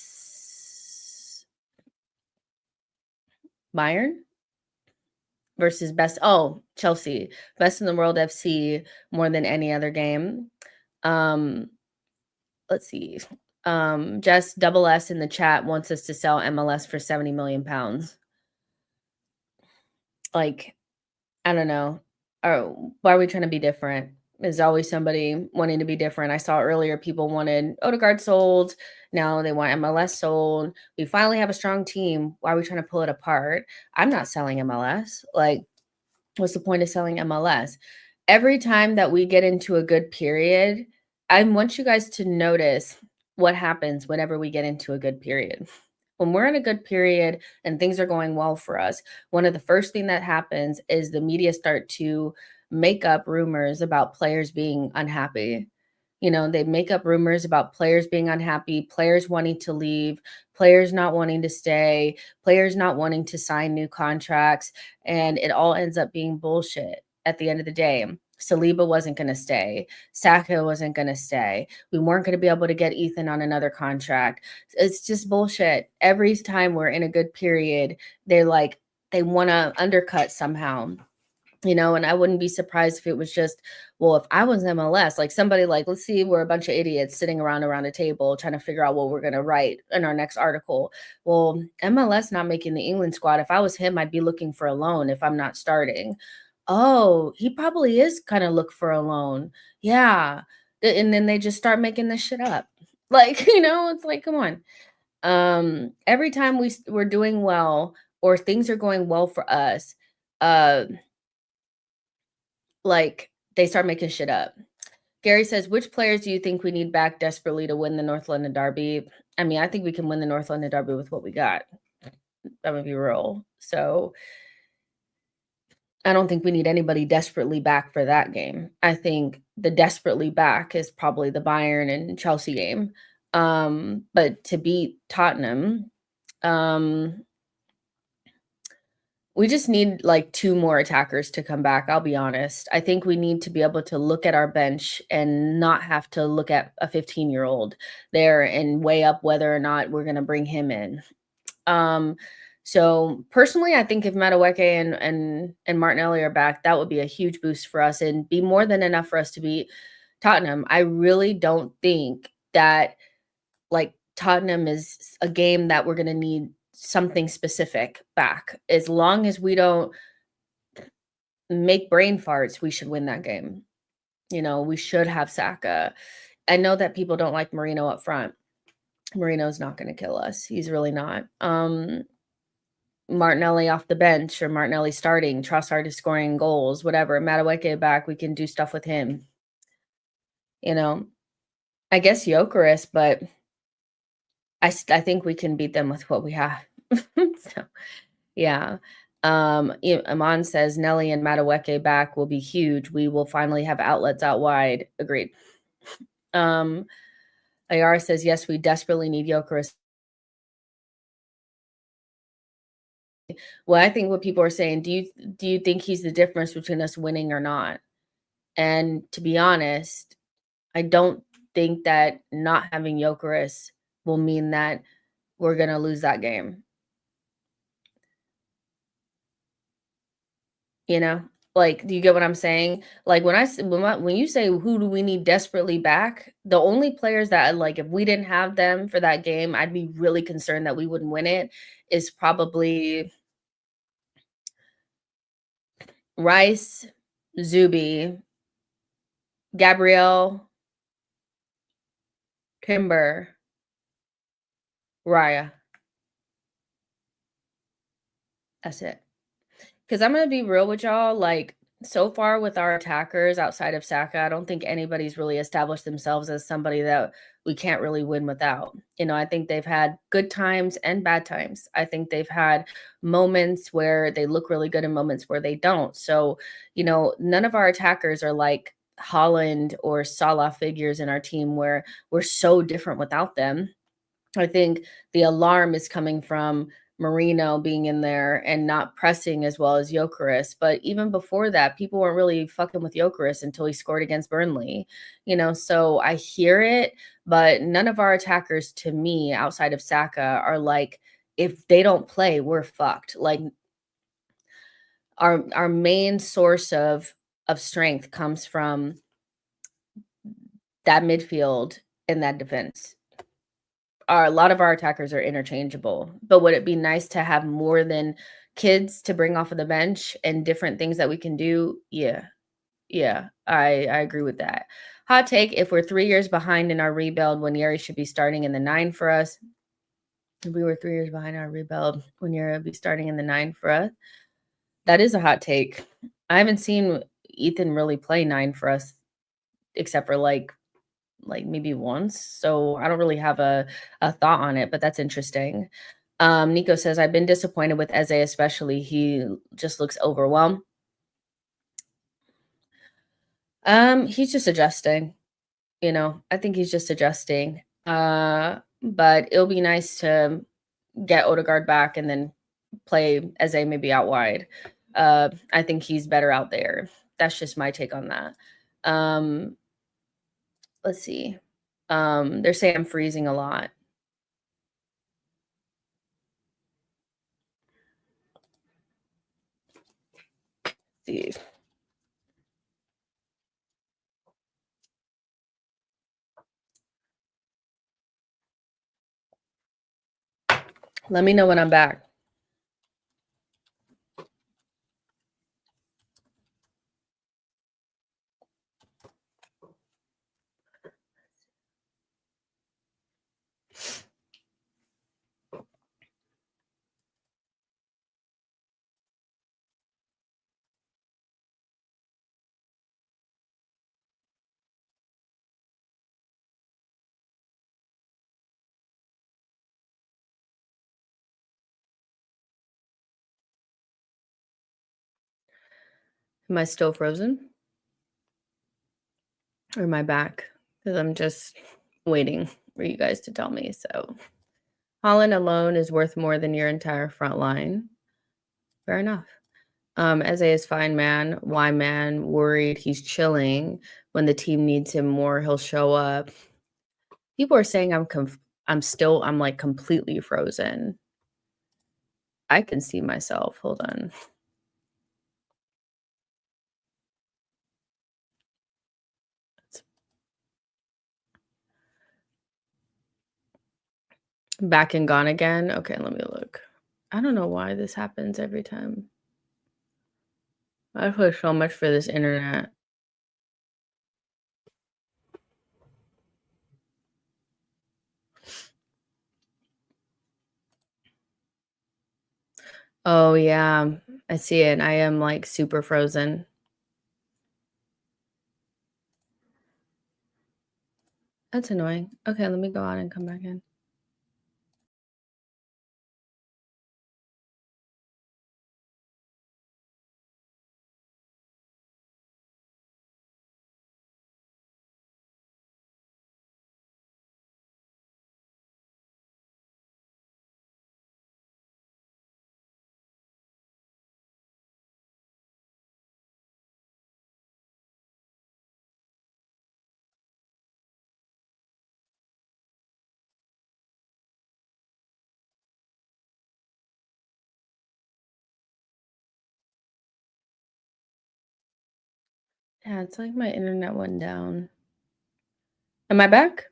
Bayern versus Chelsea. Best in the World FC more than any other game. Let's see. Jess Double S in the chat wants us to sell MLS for 70 million pounds. Like, I don't know. Why are we trying to be different? There's always somebody wanting to be different. I saw earlier people wanted Odegaard sold. Now they want MLS sold. We finally have a strong team. Why are we trying to pull it apart? I'm not selling MLS. Like, what's the point of selling MLS? Every time that we get into a good period, I want you guys to notice what happens whenever we get into a good period. When we're in a good period and things are going well for us, one of the first thing that happens is the media start to make up rumors about players being unhappy. They make up rumors about players being unhappy, players wanting to leave, players not wanting to stay, players not wanting to sign new contracts, and it all ends up being bullshit at the end of the day. Saliba wasn't going to stay. Saka wasn't going to stay. We weren't going to be able to get Ethan on another contract. It's just bullshit. Every time we're in a good period, they want to undercut somehow. And I wouldn't be surprised if it was just, well, if I was MLS, like somebody like, let's see, we're a bunch of idiots sitting around a table trying to figure out what we're going to write in our next article. Well, MLS not making the England squad. If I was him, I'd be looking for a loan if I'm not starting. Oh, he probably is kind of look for a loan. Yeah. And then they just start making this shit up. Like, it's like, come on. Every time we're doing well or things are going well for us, like they start making shit up. Gary says, which players do you think we need back desperately to win the North London Derby? I mean, I think we can win the North London Derby with what we got. That would be real. So I don't think we need anybody desperately back for that game. I think the desperately back is probably the Bayern and Chelsea game. But to beat Tottenham, We just need like 2 more attackers to come back, I'll be honest. I think we need to be able to look at our bench and not have to look at a 15-year-old there and weigh up whether or not we're gonna bring him in. Um, so personally, I think if Madueke and Martinelli are back, that would be a huge boost for us and be more than enough for us to beat Tottenham. I really don't think that like Tottenham is a game that we're gonna need something specific back. As long as we don't make brain farts, we should win that game. You know, we should have Saka. I know that people don't like Marino up front. Marino's not gonna kill us. He's really not. Martinelli off the bench or Martinelli starting, Trossard is scoring goals, whatever. Madueke back, we can do stuff with him. You know, I guess Gyökeres, but I think we can beat them with what we have. So, yeah. Iman says Nelly and Madueke back will be huge. We will finally have outlets out wide. Agreed. Ayara says yes, we desperately need Gyökeres. Well, I think what people are saying, do you think he's the difference between us winning or not? And to be honest, I don't think that not having Gyökeres will mean that we're gonna lose that game. You know? Like, do you get what I'm saying? Like, when you say, "Who do we need desperately back?" The only players that, like, if we didn't have them for that game, I'd be really concerned that we wouldn't win it, is probably Rice, Zuby, Gabrielle, Kimber, Raya. That's it. Because I'm gonna be real with y'all, like, so far with our attackers outside of Saka, I don't think anybody's really established themselves as somebody that we can't really win without. You know, I think they've had good times and bad times. I think they've had moments where they look really good and moments where they don't. So, you know, none of our attackers are like Holland or Salah figures in our team where we're so different without them. I think the alarm is coming from Marino being in there and not pressing as well as Gyökeres. But even before that, people weren't really fucking with Gyökeres until he scored against Burnley. You know, so I hear it, but none of our attackers, to me, outside of Saka, are like, if they don't play, we're fucked. Like our main source of strength comes from that midfield and that defense. A lot of our attackers are interchangeable, but would it be nice to have more than kids to bring off of the bench and different things that we can do? Yeah. Yeah, I agree with that. Hot take, if we're 3 years behind in our rebuild, when Yeri should be starting in the 9 for us. If we were 3 years behind our rebuild, when Yeri would be starting in the 9 for us. That is a hot take. I haven't seen Ethan really play 9 for us except for, like maybe once. So I don't really have a thought on it, but that's interesting. Nico says, I've been disappointed with Eze, especially. He just looks overwhelmed. He's just adjusting, you know. I think he's just adjusting. But it'll be nice to get Odegaard back and then play Eze maybe out wide. I think he's better out there. That's just my take on that. Let's see. They're saying I'm freezing a lot. See. Let me know when I'm back. Am I still frozen? Or am I back? Because I'm just waiting for you guys to tell me. So Holland alone is worth more than your entire front line. Fair enough. Eze is fine, man. Why man? Worried. He's chilling. When the team needs him more, he'll show up. People are saying I'm like completely frozen. I can see myself. Hold on. Back and gone again. Okay, let me look. I don't know why this happens every time. I push so much for this internet. Oh yeah, I see it. I am like super frozen. That's annoying. Okay, let me go out and come back in. Yeah, it's like my internet went down. Am I back?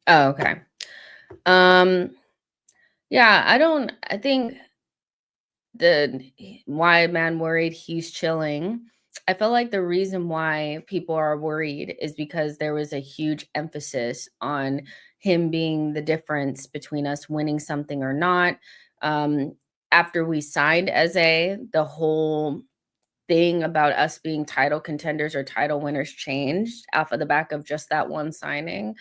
Oh, okay. Um, yeah, I think the why man worried, he's chilling. I feel like the reason why people are worried is because there was a huge emphasis on him being the difference between us winning something or not. Um, After we signed Eze, the whole thing about us being title contenders or title winners changed off of the back of just that one signing.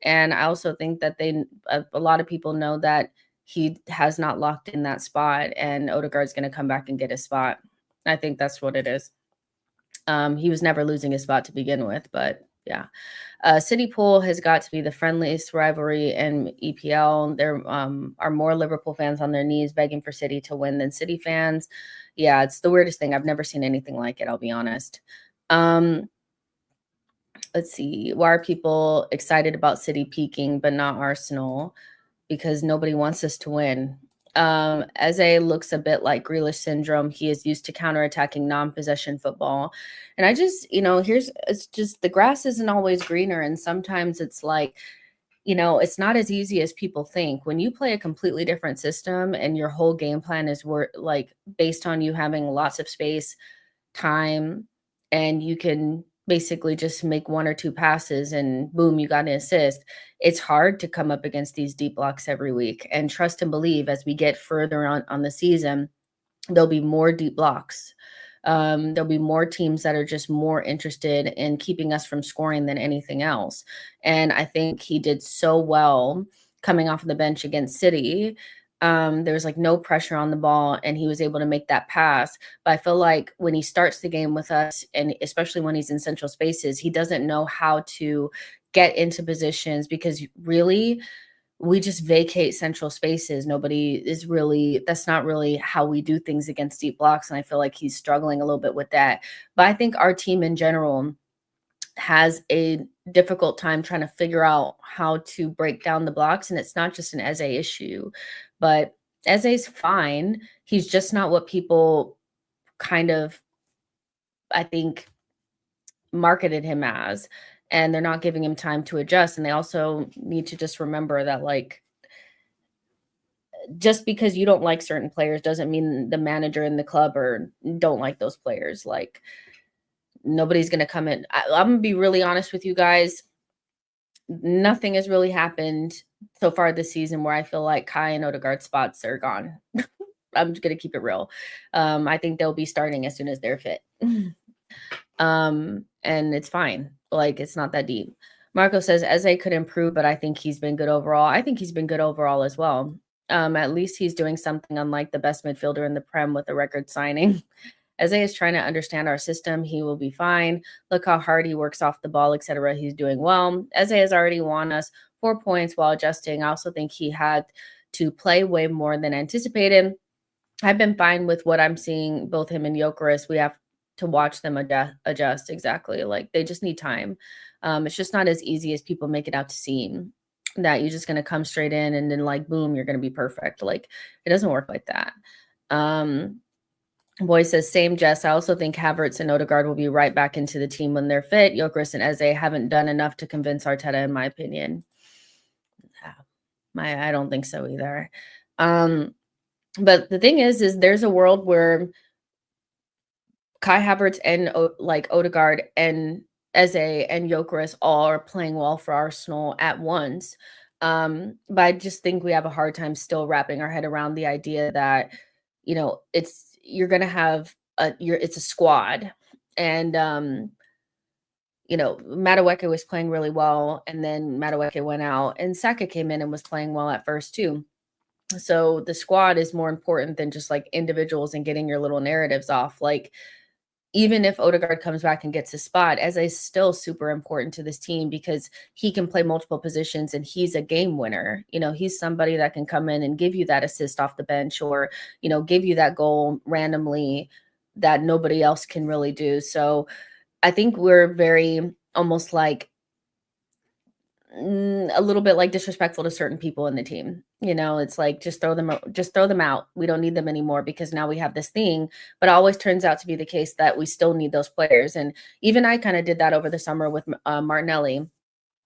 And I also think that a lot of people know that he has not locked in that spot, and Odegaard's going to come back and get his spot. I think that's what it is. He was never losing his spot to begin with, but yeah. City Pool has got to be the friendliest rivalry in EPL. There are more Liverpool fans on their knees begging for City to win than City fans. Yeah, it's the weirdest thing. I've never seen anything like it, I'll be honest. Um, let's see. Why are people excited about City peaking but not Arsenal? Because nobody wants us to win. Eze looks a bit like Grealish syndrome. He is used to counterattacking non-possession football. And I just, it's just the grass isn't always greener. And sometimes it's like, it's not as easy as people think. When you play a completely different system and your whole game plan is like based on you having lots of space, time, and you can basically just make one or two passes and boom, you got an assist. It's hard to come up against these deep blocks every week. And trust and believe as we get further on the season, there'll be more deep blocks. There'll be more teams that are just more interested in keeping us from scoring than anything else. And I think he did so well coming off of the bench against City. There was like no pressure on the ball, and he was able to make that pass. But I feel like when he starts the game with us, and especially when he's in central spaces, he doesn't know how to get into positions because really we just vacate central spaces. Nobody is really, that's not really how we do things against deep blocks. And I feel like he's struggling a little bit with that. But I think our team in general has a difficult time trying to figure out how to break down the blocks. And it's not just an Eze issue, but Eze's fine. He's just not what people kind of, I think, marketed him as. And they're not giving him time to adjust. And they also need to just remember that, like, just because you don't like certain players doesn't mean the manager and the club or don't like those players. Like nobody's going to come in. I'm going to be really honest with you guys. Nothing has really happened so far this season where I feel like Kai and Odegaard spots are gone. I'm just going to keep it real. I think they'll be starting as soon as they're fit. And it's fine. Like it's not that deep. Marco says Eze could improve, but I think he's been good overall. I think he's been good overall as well. At least he's doing something unlike the best midfielder in the Prem with a record signing. Eze is trying to understand our system. He will be fine. Look how hard he works off the ball, etc. He's doing well. Eze has already won us 4 points while adjusting. I also think he had to play way more than anticipated. I've been fine with what I'm seeing, both him and Gyökeres. We have to watch them adjust exactly. Like they just need time. It's just not as easy as people make it out to seem that you're just going to come straight in and then like boom, you're going to be perfect. Like it doesn't work like that. Um, Boy says, same Jess. I also think Havertz and Odegaard will be right back into the team when they're fit. Gyökeres and Eze haven't done enough to convince Arteta, in my opinion. I don't think so either. But the thing is there's a world where Kai Havertz and like Odegaard and Eze and Gyökeres all are playing well for Arsenal at once. But I just think we have a hard time still wrapping our head around the idea that, it's you're gonna have it's a squad. And Madueke was playing really well, and then Madueke went out, and Saka came in and was playing well at first too. So the squad is more important than just like individuals and getting your little narratives off. Like even if Odegaard comes back and gets his spot, Eze is still super important to this team because he can play multiple positions and he's a game winner. He's somebody that can come in and give you that assist off the bench or, give you that goal randomly that nobody else can really do. So I think we're very almost like a little bit like disrespectful to certain people in the team. It's like just throw them out. We don't need them anymore because now we have this thing. But it always turns out to be the case that we still need those players. And even I kind of did that over the summer with Martinelli.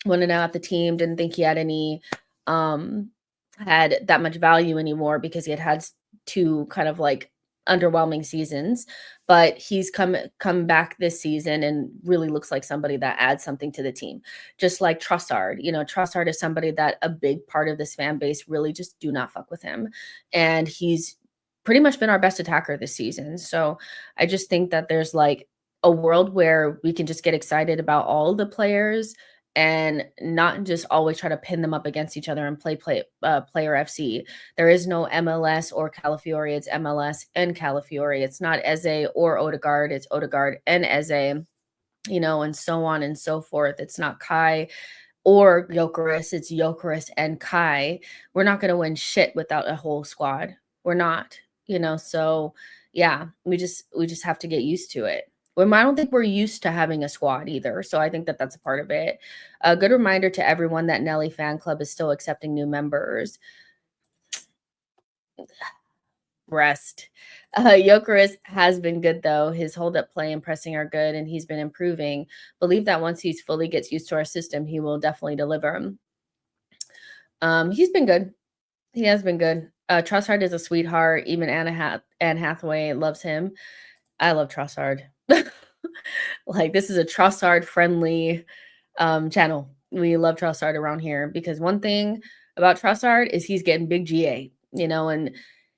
Wanted out the team, didn't think he had any had that much value anymore because he had two kind of like underwhelming seasons, but he's come back this season and really looks like somebody that adds something to the team. Just like Trossard, Trossard is somebody that a big part of this fan base really just do not fuck with him, and he's pretty much been our best attacker this season. So I just think that there's like a world where we can just get excited about all the players and not just always try to pin them up against each other and player FC. There is no MLS or Calafiori. It's MLS and Calafiori. It's not Eze or Odegaard. It's Odegaard and Eze, and so on and so forth. It's not Kai or Gyökeres. It's Gyökeres and Kai. We're not going to win shit without a whole squad. We're not, so yeah, we just have to get used to it. Well, I don't think we're used to having a squad either. So I think that that's a part of it. A good reminder to everyone that Nelly Fan Club is still accepting new members. Rest. Gyökeres has been good, though. His hold-up play and pressing are good, and he's been improving. Believe that once he's fully gets used to our system, he will definitely deliver. He's been good. He has been good. Trossard is a sweetheart. Even Anne Hathaway loves him. I love Trossard. Like this is a Trossard friendly channel. We love Trossard around here because one thing about Trossard is he's getting big GA, and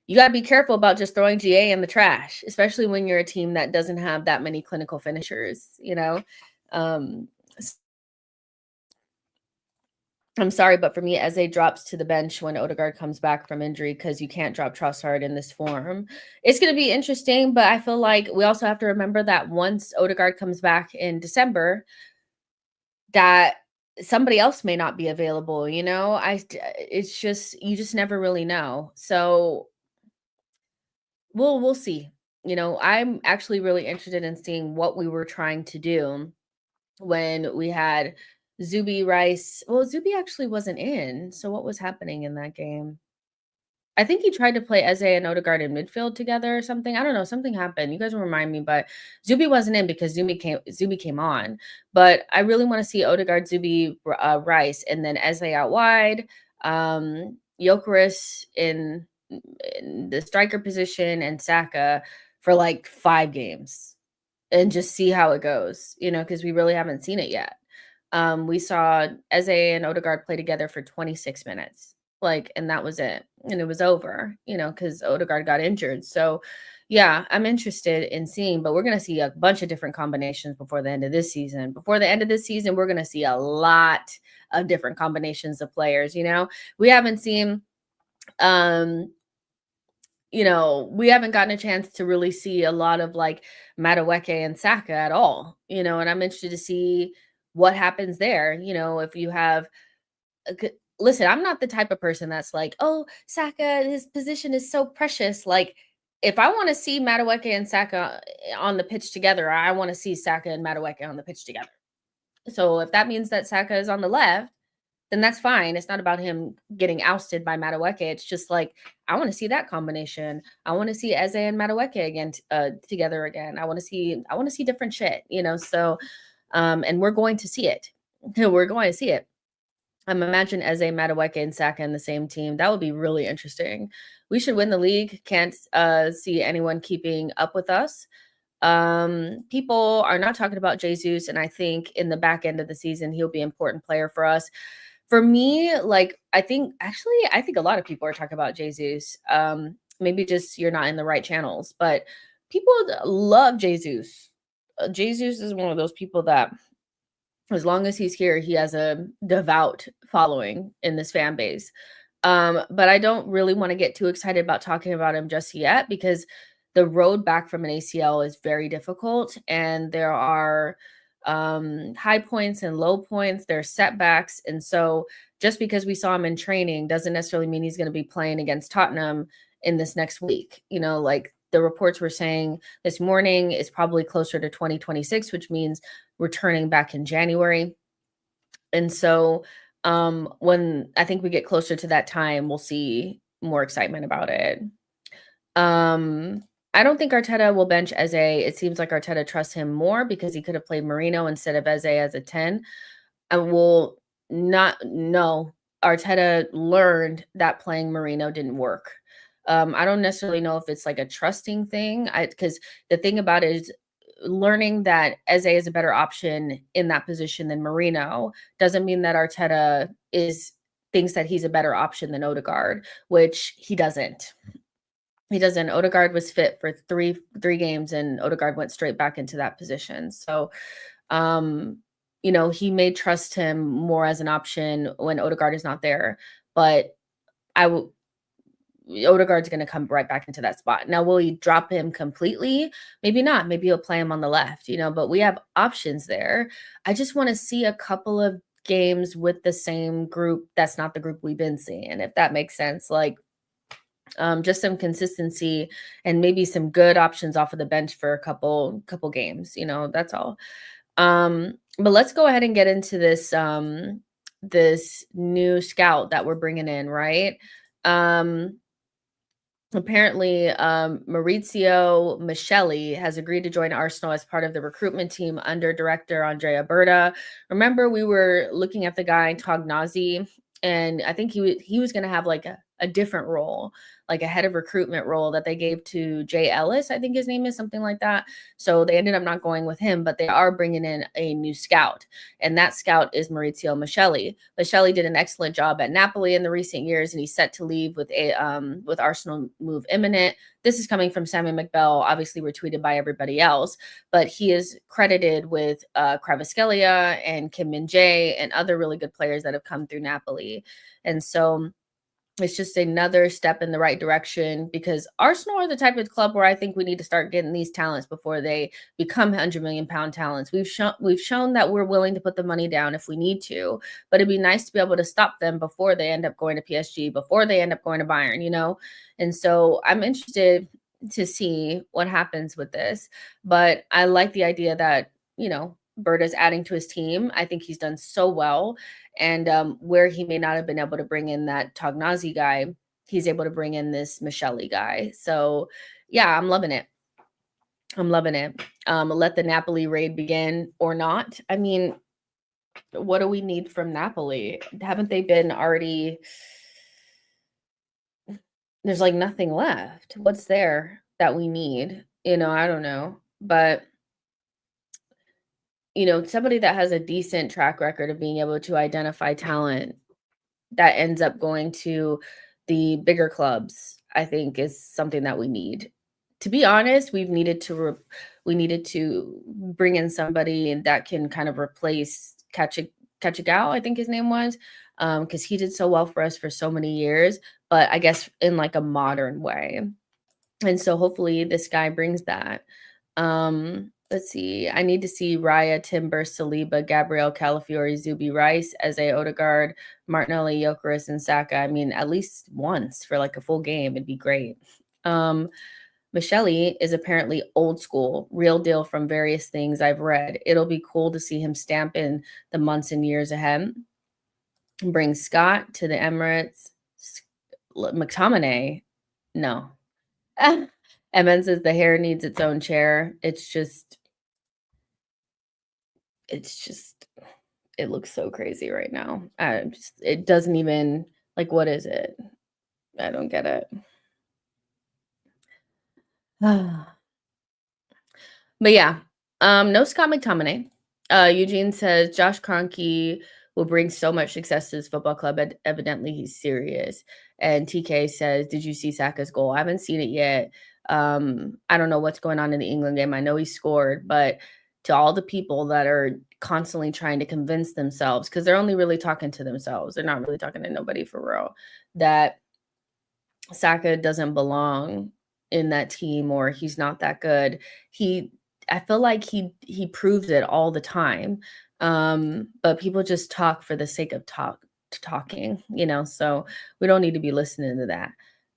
you got to be careful about just throwing GA in the trash, especially when you're a team that doesn't have that many clinical finishers, I'm sorry, but for me, Eze drops to the bench when Odegaard comes back from injury because you can't drop Trossard in this form. It's going to be interesting, but I feel like we also have to remember that once Odegaard comes back in December, that somebody else may not be available. It's just you just never really know. So we'll see. I'm actually really interested in seeing what we were trying to do when we had Zuby Rice. Well, Zuby actually wasn't in. So what was happening in that game? I think he tried to play Eze and Odegaard in midfield together or something. I don't know. Something happened. You guys will remind me, but Zuby wasn't in because Zuby came on. But I really want to see Odegaard, Zuby, Rice, and then Eze out wide. Gyökeres in the striker position and Saka for like 5 games and just see how it goes, because we really haven't seen it yet. We saw Eze and Odegaard play together for 26 minutes, and that was it. And it was over, because Odegaard got injured. So, yeah, I'm interested in seeing, but we're going to see a bunch of different combinations before the end of this season. Before the end of this season, we're going to see a lot of different combinations of players, We haven't seen we haven't gotten a chance to really see a lot of like Madueke and Saka at all, and I'm interested to see what happens there. If you have, listen, I'm not the type of person that's like, oh, Saka, his position is so precious. Like, if I want to see Madueke and Saka on the pitch together, I want to see Saka and Madueke on the pitch together. So if that means that Saka is on the left, then that's fine. It's not about him getting ousted by Madueke. It's just like, I want to see that combination. I want to see Eze and Madueke again together again. I want to see different shit, So and we're going to see it. We're going to see it. Imagine Eze, Madueke, and Saka in the same team. That would be really interesting. We should win the league. Can't see anyone keeping up with us. People are not talking about Jesus, and I think in the back end of the season, he'll be an important player for us. For me, I think a lot of people are talking about Jesus. Maybe just you're not in the right channels, but people love Jesus. Jesus is one of those people that, as long as he's here, he has a devout following in this fan base. But I don't really want to get too excited about talking about him just yet, because the road back from an ACL is very difficult, and there are high points and low points. There's setbacks. And so just because we saw him in training doesn't necessarily mean he's going to be playing against Tottenham in this next week. Like the reports were saying this morning is probably closer to 2026, which means returning back in January. And so when I think we get closer to that time, we'll see more excitement about it. I don't think Arteta will bench Eze. It seems like Arteta trusts him more because he could have played Marino instead of Eze as a 10. I will not know. Arteta learned that playing Marino didn't work. I don't necessarily know if it's like a trusting thing, because the thing about it is, learning that Eze is a better option in that position than Marino doesn't mean that Arteta thinks that he's a better option than Odegaard, which he doesn't. He doesn't. Odegaard was fit for three games, and Odegaard went straight back into that position. So, he may trust him more as an option when Odegaard is not there. But Odegaard's going to come right back into that spot. Now, will he drop him completely? Maybe not. Maybe he'll play him on the left, but we have options there. I just want to see a couple of games with the same group. That's not the group we've been seeing, if that makes sense. Just some consistency and maybe some good options off of the bench for a couple games, that's all. But let's go ahead and get into this, this new scout that we're bringing in, right? Apparently, Maurizio Micheli has agreed to join Arsenal as part of the recruitment team under director Andrea Berta. Remember, we were looking at the guy Tognazzi, and I think he was going to have like a different role, like a head of recruitment role that they gave to Jay Ellis, I think his name is, something like that. So they ended up not going with him, but they are bringing in a new scout, and that scout is Maurizio Micheli. Micheli did an excellent job at Napoli in the recent years, and he's set to leave with Arsenal move imminent. This is coming from Sammy McBell, obviously retweeted by everybody else, but he is credited with Kvaratskelia and Kim Min-jae and other really good players that have come through Napoli. And so it's just another step in the right direction, because Arsenal are the type of club where I think we need to start getting these talents before they become £100 million talents. We've shown that we're willing to put the money down if we need to, but it'd be nice to be able to stop them before they end up going to PSG, before they end up going to Bayern, And so I'm interested to see what happens with this, but I like the idea that, Berta's adding to his team. I think he's done so well. And where he may not have been able to bring in that Tognazzi guy, he's able to bring in this Micheli guy. So, yeah, I'm loving it. Let the Napoli raid begin or not. I mean, what do we need from Napoli? Haven't they been already? There's like nothing left. What's there that we need? I don't know. But somebody that has a decent track record of being able to identify talent that ends up going to the bigger clubs, I think, is something that we need. To be honest, we needed to bring in somebody that can kind of replace Kachigao, I think his name was, because he did so well for us for so many years, but I guess in like a modern way. And so hopefully this guy brings that. Let's see. I need to see Raya, Timber, Saliba, Gabriel, Calafiori, Zubi, Rice, Eze, Odegaard, Martinelli, Gyökeres, and Saka. I mean, at least once for like a full game. It'd be great. Michelle is apparently old school, real deal from various things I've read. It'll be cool to see him stamp in the months and years ahead. Bring Scott to the Emirates. McTominay, no. Evan says the hair needs its own chair. It's just, it looks so crazy right now. It doesn't even, like, what is it? I don't get it. But yeah, no Scott McTominay. Eugene says Josh Kroenke will bring so much success to his football club. Evidently, he's serious. And TK says, "Did you see Saka's goal? I haven't seen it yet. I don't know what's going on in the England game. I know he scored, but to all the people that are constantly trying to convince themselves, because they're only really talking to themselves, they're not really talking to nobody for real, that Saka doesn't belong in that team or he's not that good. I feel like he proves it all the time. But people just talk for the sake of talking, so we don't need to be listening to that.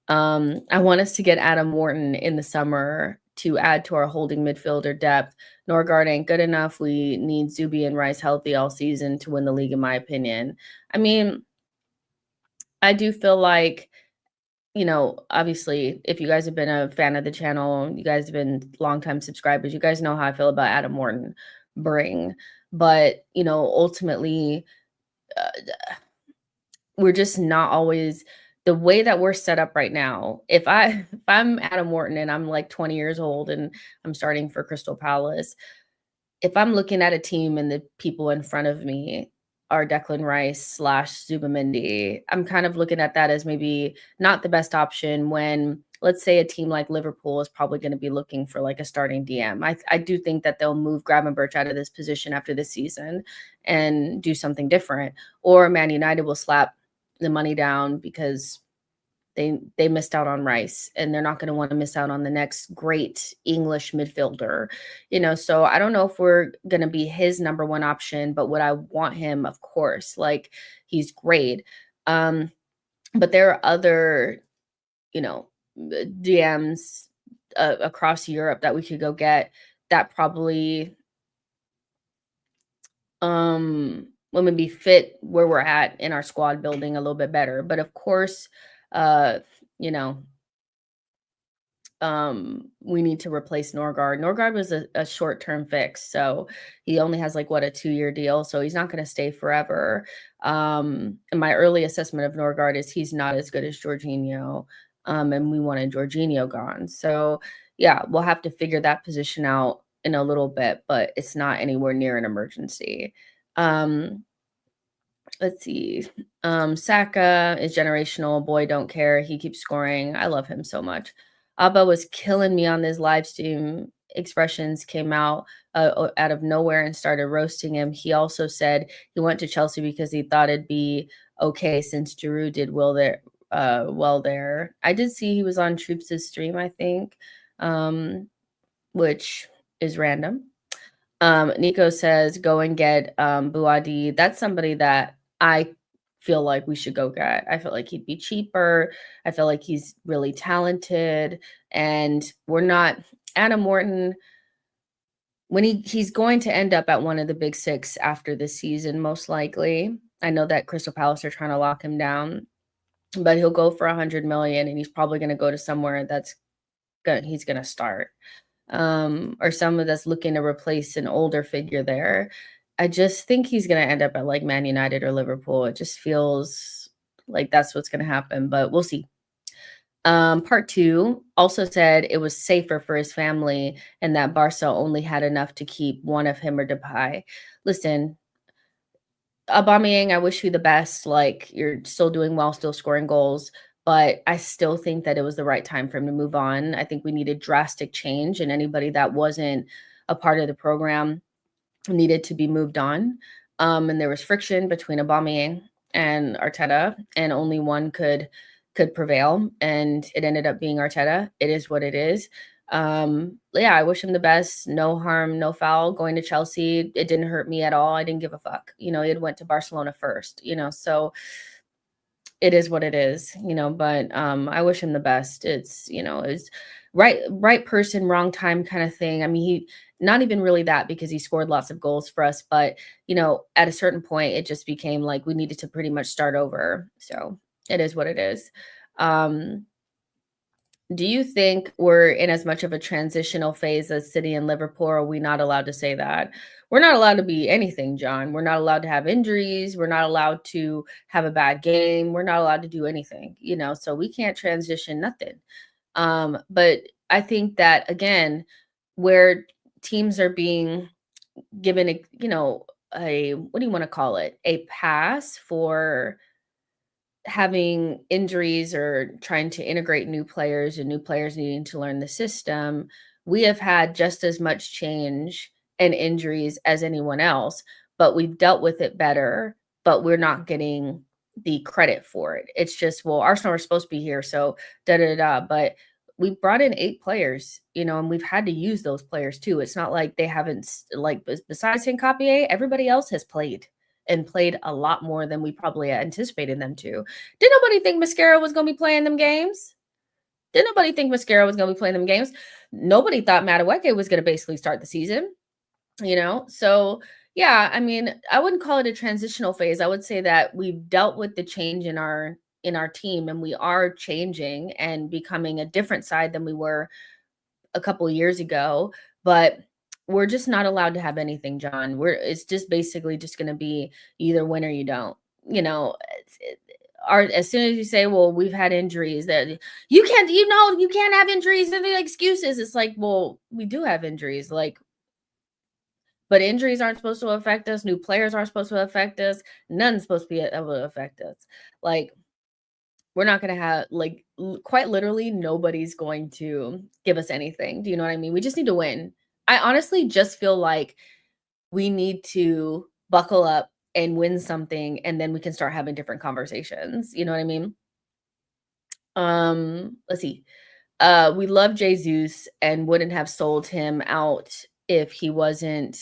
I want us to get Adam Wharton in the summer to add to our holding midfielder depth. Norgard ain't good enough. We need Zuby and Rice healthy all season to win the league, in my opinion. I mean, I do feel like, obviously, if you guys have been a fan of the channel, you guys have been longtime subscribers, you guys know how I feel about Adam Wharton Bring. But, ultimately, we're just not always the way that we're set up right now. If I'm Adam Wharton and I'm like 20 years old and I'm starting for Crystal Palace, if I'm looking at a team and the people in front of me are Declan Rice / Zubamendi, I'm kind of looking at that as maybe not the best option when, let's say, a team like Liverpool is probably going to be looking for like a starting DM. I do think that they'll move Gravenberch out of this position after this season and do something different. Or Man United will slap the money down because they missed out on Rice and they're not going to want to miss out on the next great English midfielder, so I don't know if we're going to be his number one option, but would I want him? Of course, like, he's great. But there are other, DMs across Europe that we could go get that probably will maybe fit where we're at in our squad building a little bit better. But of course, you know, we need to replace Norgard. Norgard was a short-term fix, so he only has like what, a 2-year deal, so he's not going to stay forever. And my early assessment of Norgard is he's not as good as Jorginho, and we wanted Jorginho gone. So yeah, we'll have to figure that position out in a little bit, but it's not anywhere near an emergency. Let's see. Saka is generational. Boy, don't care. He keeps scoring. I love him so much. Abba was killing me on this live stream. Expressions came out of nowhere and started roasting him. He also said he went to Chelsea because he thought it'd be okay since Giroud did well there. I did see he was on Troops' stream, I think, which is random. Nico says, go and get Buadi. That's somebody that I feel like we should go get. I feel like he'd be cheaper. I feel like he's really talented. And we're not, Adam Wharton, when he's going to end up at one of the big six after this season, most likely. I know that Crystal Palace are trying to lock him down, but he'll go for 100 million and he's probably going to go to somewhere he's going to start. Or someone that's looking to replace an older figure there. I just think he's going to end up at like Man United or Liverpool. It just feels like that's what's going to happen, but we'll see. Part 2 also said it was safer for his family and that Barca only had enough to keep one of him or Depay. Listen, Aubameyang, I wish you the best. Like, you're still doing well, still scoring goals. But I still think that it was the right time for him to move on. I think we needed drastic change, and anybody that wasn't a part of the program needed to be moved on. And there was friction between Aubameyang and Arteta, and only one could prevail. And it ended up being Arteta. It is what it is. Yeah, I wish him the best. No harm, no foul. Going to Chelsea, it didn't hurt me at all. I didn't give a fuck. He had went to Barcelona first. So it is what it is, but I wish him the best. It's right person, wrong time kind of thing. I mean, he not even really that because he scored lots of goals for us, but at a certain point, it just became like we needed to pretty much start over. So it is what it is. Um, do you think we're in as much of a transitional phase as City and Liverpool? Or are we not allowed to say that? We're not allowed to be anything, John. We're not allowed to have injuries. We're not allowed to have a bad game. We're not allowed to do anything, so we can't transition nothing. But I think that again, where teams are being given a what do you want to call it? A pass for having injuries or trying to integrate new players and new players needing to learn the system, we have had just as much change and injuries as anyone else, but we've dealt with it better, but we're not getting the credit for it. It's just, well, Arsenal are supposed to be here, so da da da. But we brought in 8 players, and we've had to use those players too. It's not like they haven't, like, besides Hincapié, everybody else has played and played a lot more than we probably anticipated them to. Did nobody think Mascara was going to be playing them games? Did nobody think Mascara was going to be playing them games? Nobody thought Madueke was going to basically start the season, So, yeah, I mean, I wouldn't call it a transitional phase. I would say that we've dealt with the change in our team, and we are changing and becoming a different side than we were a couple of years ago, but we're just not allowed to have anything, John. It's just basically just going to be either win or you don't. As soon as you say, well, we've had injuries, that you can't have injuries and the excuses. It's like, well, we do have injuries, like, but injuries aren't supposed to affect us. New players aren't supposed to affect us. None's supposed to be able to affect us. Like, we're not gonna have, like, quite literally, nobody's going to give us anything. Do you know what I mean? We just need to win. I honestly just feel like we need to buckle up and win something, and then we can start having different conversations. You know what I mean? Let's see. We love Jesus and wouldn't have sold him out if he wasn't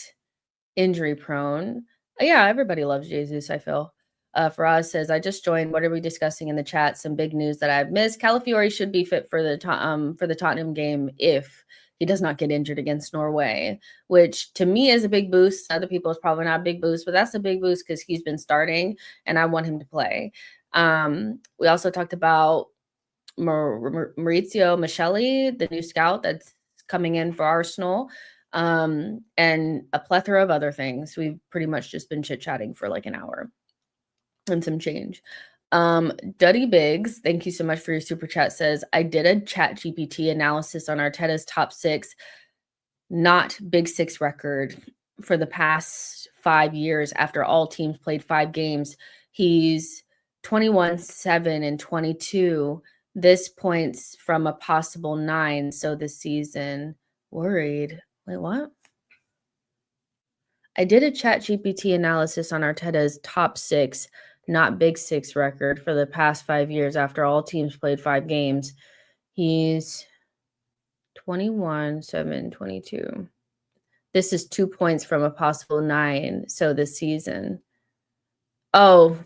injury prone. Yeah, everybody loves Jesus, I feel. Faraz says, I just joined. What are we discussing in the chat? Some big news that I've missed. Calafiori should be fit for the Tottenham game if he does not get injured against Norway, which to me is a big boost. Other people is probably not a big boost, but that's a big boost because he's been starting and I want him to play. We also talked about Maurizio Michelli, the new scout that's coming in for Arsenal, and a plethora of other things. We've pretty much just been chit-chatting for like an hour and some change. Duddy Biggs, thank you so much for your super chat, says, I did a chat GPT analysis on Arteta's top 6, not big 6 record for the past 5 years after all teams played 5 games. He's 21, 7, and 22. This points from a possible 9. So this season, worried. Wait, what? I did a chat GPT analysis on Arteta's top 6, not big 6 record for the past 5 years after all teams played 5 games. He's 21, 7, 22. This is 2 points from a possible 9. So this season. Oh,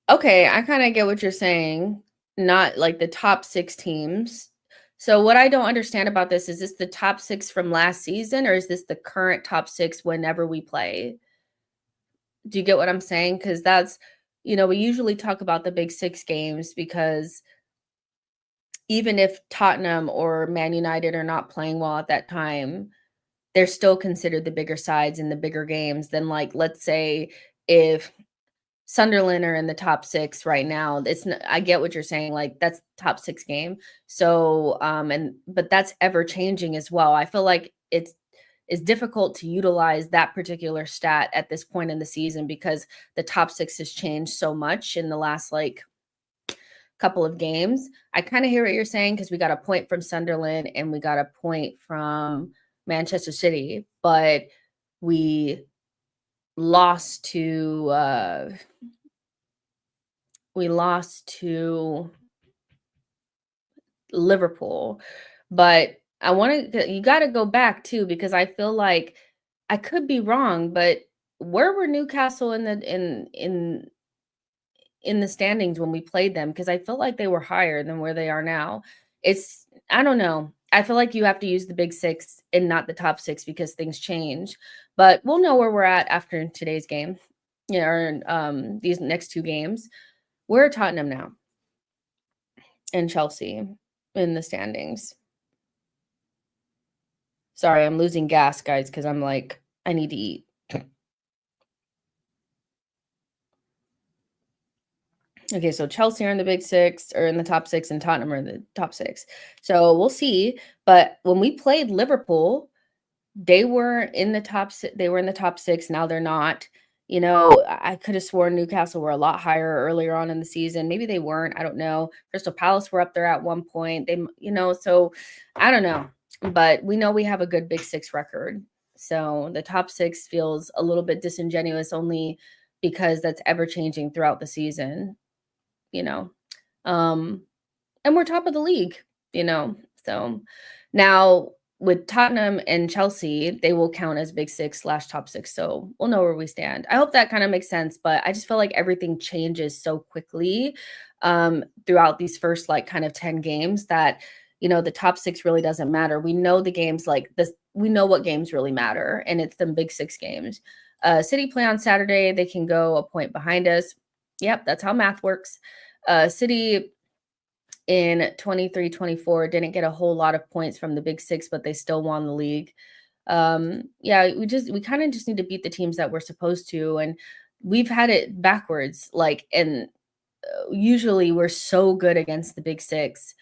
okay, I kind of get what you're saying. Not like the top 6 teams. So what I don't understand about this, is this the top 6 from last season, or is this the current top 6 whenever we play? Do you get what I'm saying? Because that's, we usually talk about the big 6 games because even if Tottenham or Man United are not playing well at that time, they're still considered the bigger sides in the bigger games than, like, let's say if Sunderland are in the top 6 right now. I get what you're saying, like, that's top 6 game. So, but that's ever changing as well. I feel like it's difficult to utilize that particular stat at this point in the season because the top 6 has changed so much in the last, like, couple of games. I kind of hear what you're saying because we got a point from Sunderland and we got a point from Manchester City, but we lost to Liverpool. But you got to go back too, because I feel like I could be wrong, but where were Newcastle in in the standings when we played them because I felt like they were higher than where they are now. I don't know. I feel like you have to use the big six and not the top six because things change. But we'll know where we're at after today's game, or these next two games. We're Tottenham now and Chelsea in the standings. Sorry, I'm losing gas, guys, because I'm like, I need to eat. Okay, so Chelsea are in the big six or in the top six, and Tottenham are in the top six. So we'll see. But when we played Liverpool, they were in the they were in the top six. Now they're not. I could have sworn Newcastle were a lot higher earlier on in the season. Maybe they weren't. I don't know. Crystal Palace were up there at one point. So I don't know. But we know we have a good big six record. So the top six feels a little bit disingenuous only because that's ever changing throughout the season, you know. Um, and we're top of the league. So now with Tottenham and Chelsea, they will count as big six / top six. So we'll know where we stand. I hope that kind of makes sense, but I just feel like everything changes so quickly throughout these first like kind of 10 games that, the top six really doesn't matter. We know the games like this. We know what games really matter, and it's the big six games. City play on Saturday. They can go a point behind us. Yep, that's how math works. City in 23-24 didn't get a whole lot of points from the big six, but they still won the league. Yeah, we kind of just need to beat the teams that we're supposed to, and we've had it backwards. And usually we're so good against the big six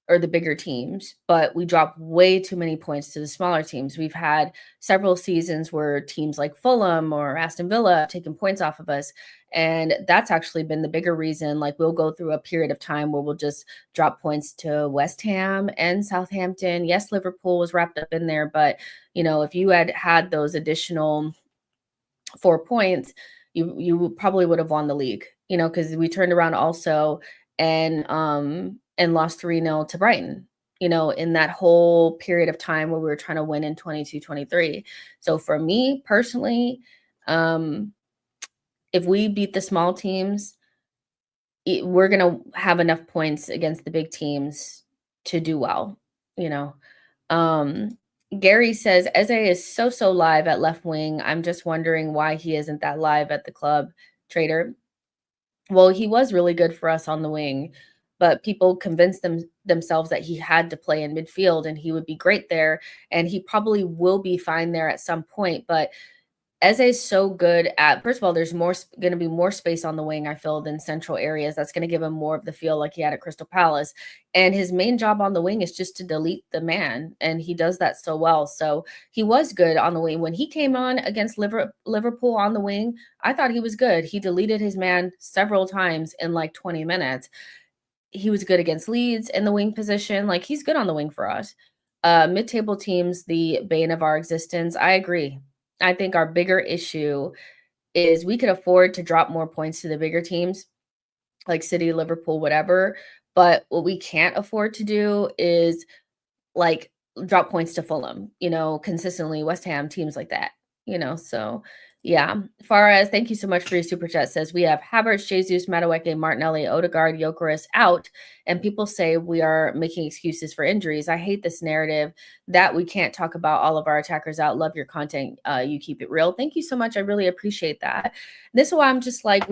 or the bigger teams, but we drop way too many points to the smaller teams. We've had several seasons where teams like Fulham or Aston Villa have taken points off of us. And that's actually been the bigger reason. Like we'll go through a period of time where we'll just drop points to West Ham and Southampton. Yes, Liverpool was wrapped up in there, but if you had those additional 4 points, you probably would have won the league, because we turned around also and lost 3-0 to Brighton, in that whole period of time where we were trying to win in 22-23. So for me personally, if we beat the small teams, we're going to have enough points against the big teams to do well, you know. Gary says, Eze is so live at left wing. I'm just wondering why he isn't that live at the club. Trader. Well, he was really good for us on the wing, but people convinced themselves that he had to play in midfield and he would be great there. And he probably will be fine there at some point. But Eze is so good at, first of all, there's going to be more space on the wing, I feel, than central areas. That's going to give him more of the feel like he had at Crystal Palace. And his main job on the wing is just to delete the man. And he does that so well. So he was good on the wing. When he came on against Liverpool on the wing, I thought he was good. He deleted his man several times in like 20 minutes. He was good against Leeds in the wing position. Like he's good on the wing for us. Mid-table teams, the bane of our existence. I agree. I think our bigger issue is we could afford to drop more points to the bigger teams like City, Liverpool, whatever. But what we can't afford to do is like drop points to Fulham, consistently, West Ham, teams like that, so yeah. Faraz, thank you so much for your super chat. Says we have Havertz, Jesus, Madueke, Martinelli, Odegaard, Gyökeres out, and people say we are making excuses for injuries. I hate this narrative that we can't talk about all of our attackers out. Love your content. You keep it real. Thank you so much. I really appreciate that. This is why I'm just like,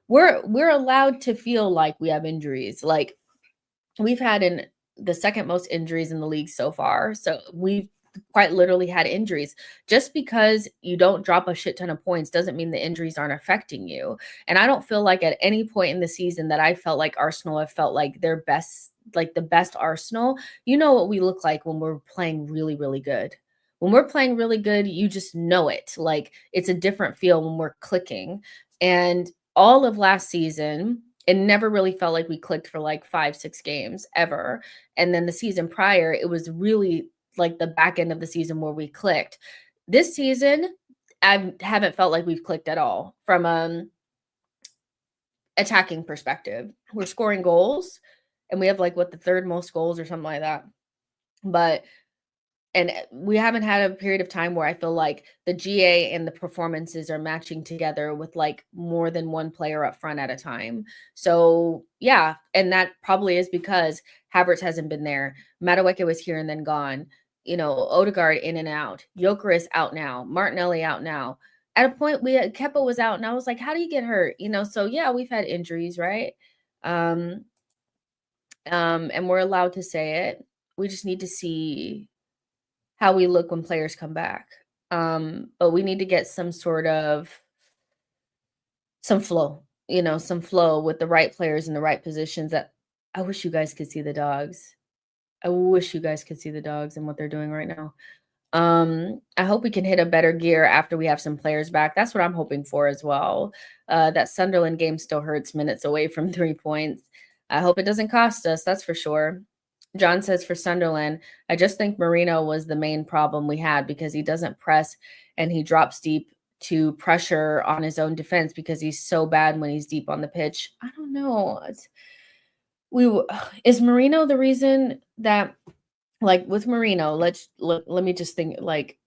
we're allowed to feel like we have injuries. Like we've had the second most injuries in the league so far. So we've quite literally had injuries. Just because you don't drop a shit ton of points doesn't mean the injuries aren't affecting you. And I don't feel like at any point in the season that I felt like Arsenal have felt like their best, like the best Arsenal. You know what we look like when we're playing really, really good. When we're playing really good, you just know it. Like it's a different feel when we're clicking. And all of last season, it never really felt like we clicked for like 5-6 games ever. And then the season prior, it was really like the back end of the season where we clicked. This season, I haven't felt like we've clicked at all from attacking perspective. We're scoring goals and we have like the third most goals or something like that. But and we haven't had a period of time where I feel like the GA and the performances are matching together with like more than one player up front at a time. So yeah, and that probably is because Havertz hasn't been there. Madueke was here and then gone. You know, Odegaard in and out. Gyökeres out now. Martinelli out now. At a point, Kepa was out, and I was like, "How do you get hurt?" You know, so yeah, we've had injuries, right? Um, and we're allowed to say it. We just need to see how we look when players come back. But we need to get some sort of some flow, you know, some flow with the right players in the right positions. That I wish you guys could see the dogs. I wish you guys could see the dogs and what they're doing right now. I hope we can hit a better gear after we have some players back. That's what I'm hoping for as well. That Sunderland game still hurts minutes away from 3 points. I hope it doesn't cost us, that's for sure. John says for Sunderland, I just think Marino was the main problem we had because he doesn't press and he drops deep to pressure on his own defense because he's so bad when he's deep on the pitch. I don't know. Is Marino the reason that, like with Marino, let me just think, like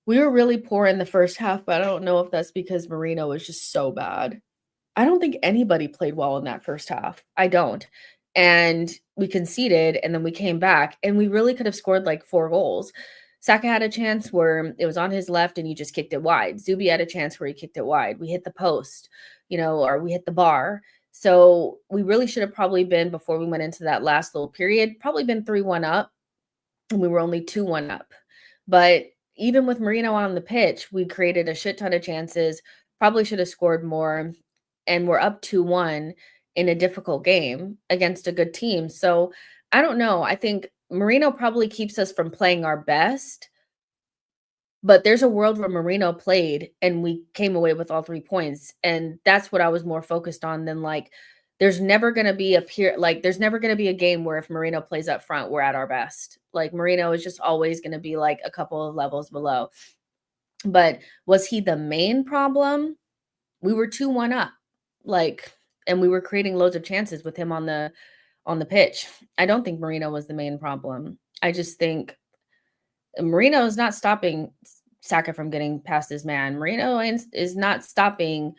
we were really poor in the first half, but I don't know if that's because Marino was just so bad. I don't think anybody played well in that first half. I don't. And we conceded and then we came back and we really could have scored like 4 goals. Saka had a chance where it was on his left and he just kicked it wide. Zubi had a chance where he kicked it wide. We hit the post, you know, or we hit the bar. So we really should have probably been, before we went into that last little period, probably been 3-1 up, and we were only 2-1 up. But even with Marino on the pitch, we created a shit ton of chances, probably should have scored more, and we're up 2-1 in a difficult game against a good team. So I don't know. I think Marino probably keeps us from playing our best, but there's a world where Marino played and we came away with all 3 points. And that's what I was more focused on than like, there's never going to be there's never going to be a game where if Marino plays up front, we're at our best. Like Marino is just always going to be like a couple of levels below. But was he the main problem? We were 2-1 up. Like, and we were creating loads of chances with him on the pitch. I don't think Marino was the main problem. I just think Marino is not stopping Saka from getting past his man. Marino is not stopping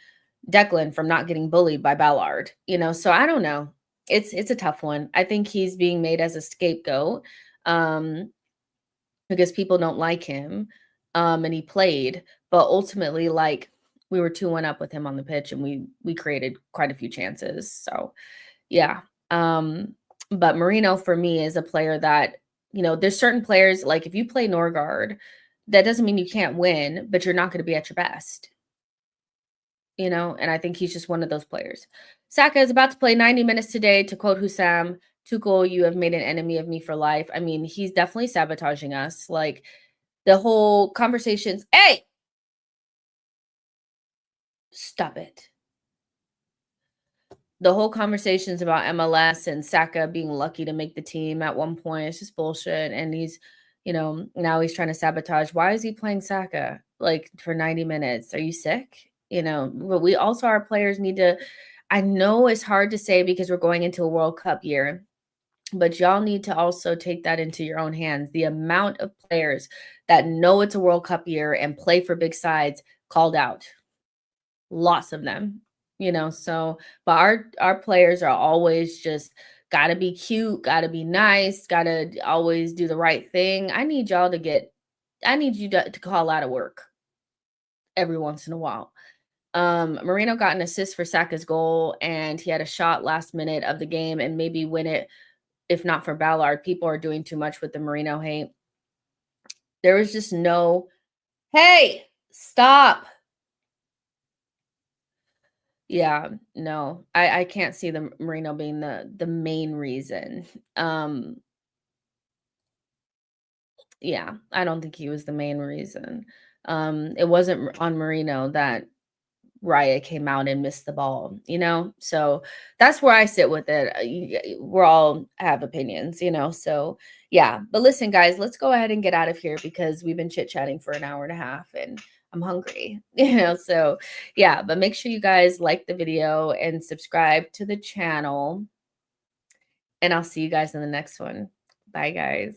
Declan from not getting bullied by Ballard, you know? So I don't know. It's a tough one. I think he's being made as a scapegoat because people don't like him, and he played. But ultimately, like, we were 2-1 up with him on the pitch, and we created quite a few chances. So, yeah. But Marino, for me, is a player that, you know, there's certain players, like if you play Norgard, that doesn't mean you can't win, but you're not going to be at your best, you know? And I think he's just one of those players. Saka is about to play 90 minutes today. To quote Hussam, Tuchel, you have made an enemy of me for life. I mean, he's definitely sabotaging us. Like the whole conversations. Hey, stop it. The whole conversations about MLS and Saka being lucky to make the team at one point, it's just bullshit. And he's, you know, now he's trying to sabotage. Why is he playing Saka like for 90 minutes? Are you sick? You know, but we also, our players need to, I know it's hard to say because we're going into a World Cup year, but y'all need to also take that into your own hands. The amount of players that know it's a World Cup year and play for big sides called out. Lots of them, you know. So, but our players are always just gotta be cute, gotta be nice, gotta always do the right thing. I need you to call out of work every once in a while. Marino got an assist for Saka's goal, and he had a shot last minute of the game and maybe win it if not for Ballard. People are doing too much with the Marino hate. There was just no, hey, stop. Yeah, no, I can't see the Marino being the main reason. Yeah, I don't think he was the main reason. It wasn't on Marino that Raya came out and missed the ball, you know? So that's where I sit with it. We're all have opinions, you know? So yeah, but listen, guys, let's go ahead and get out of here because we've been chit-chatting for an hour and a half and I'm hungry, you know? So yeah, but make sure you guys like the video and subscribe to the channel, and I'll see you guys in the next one. Bye, guys.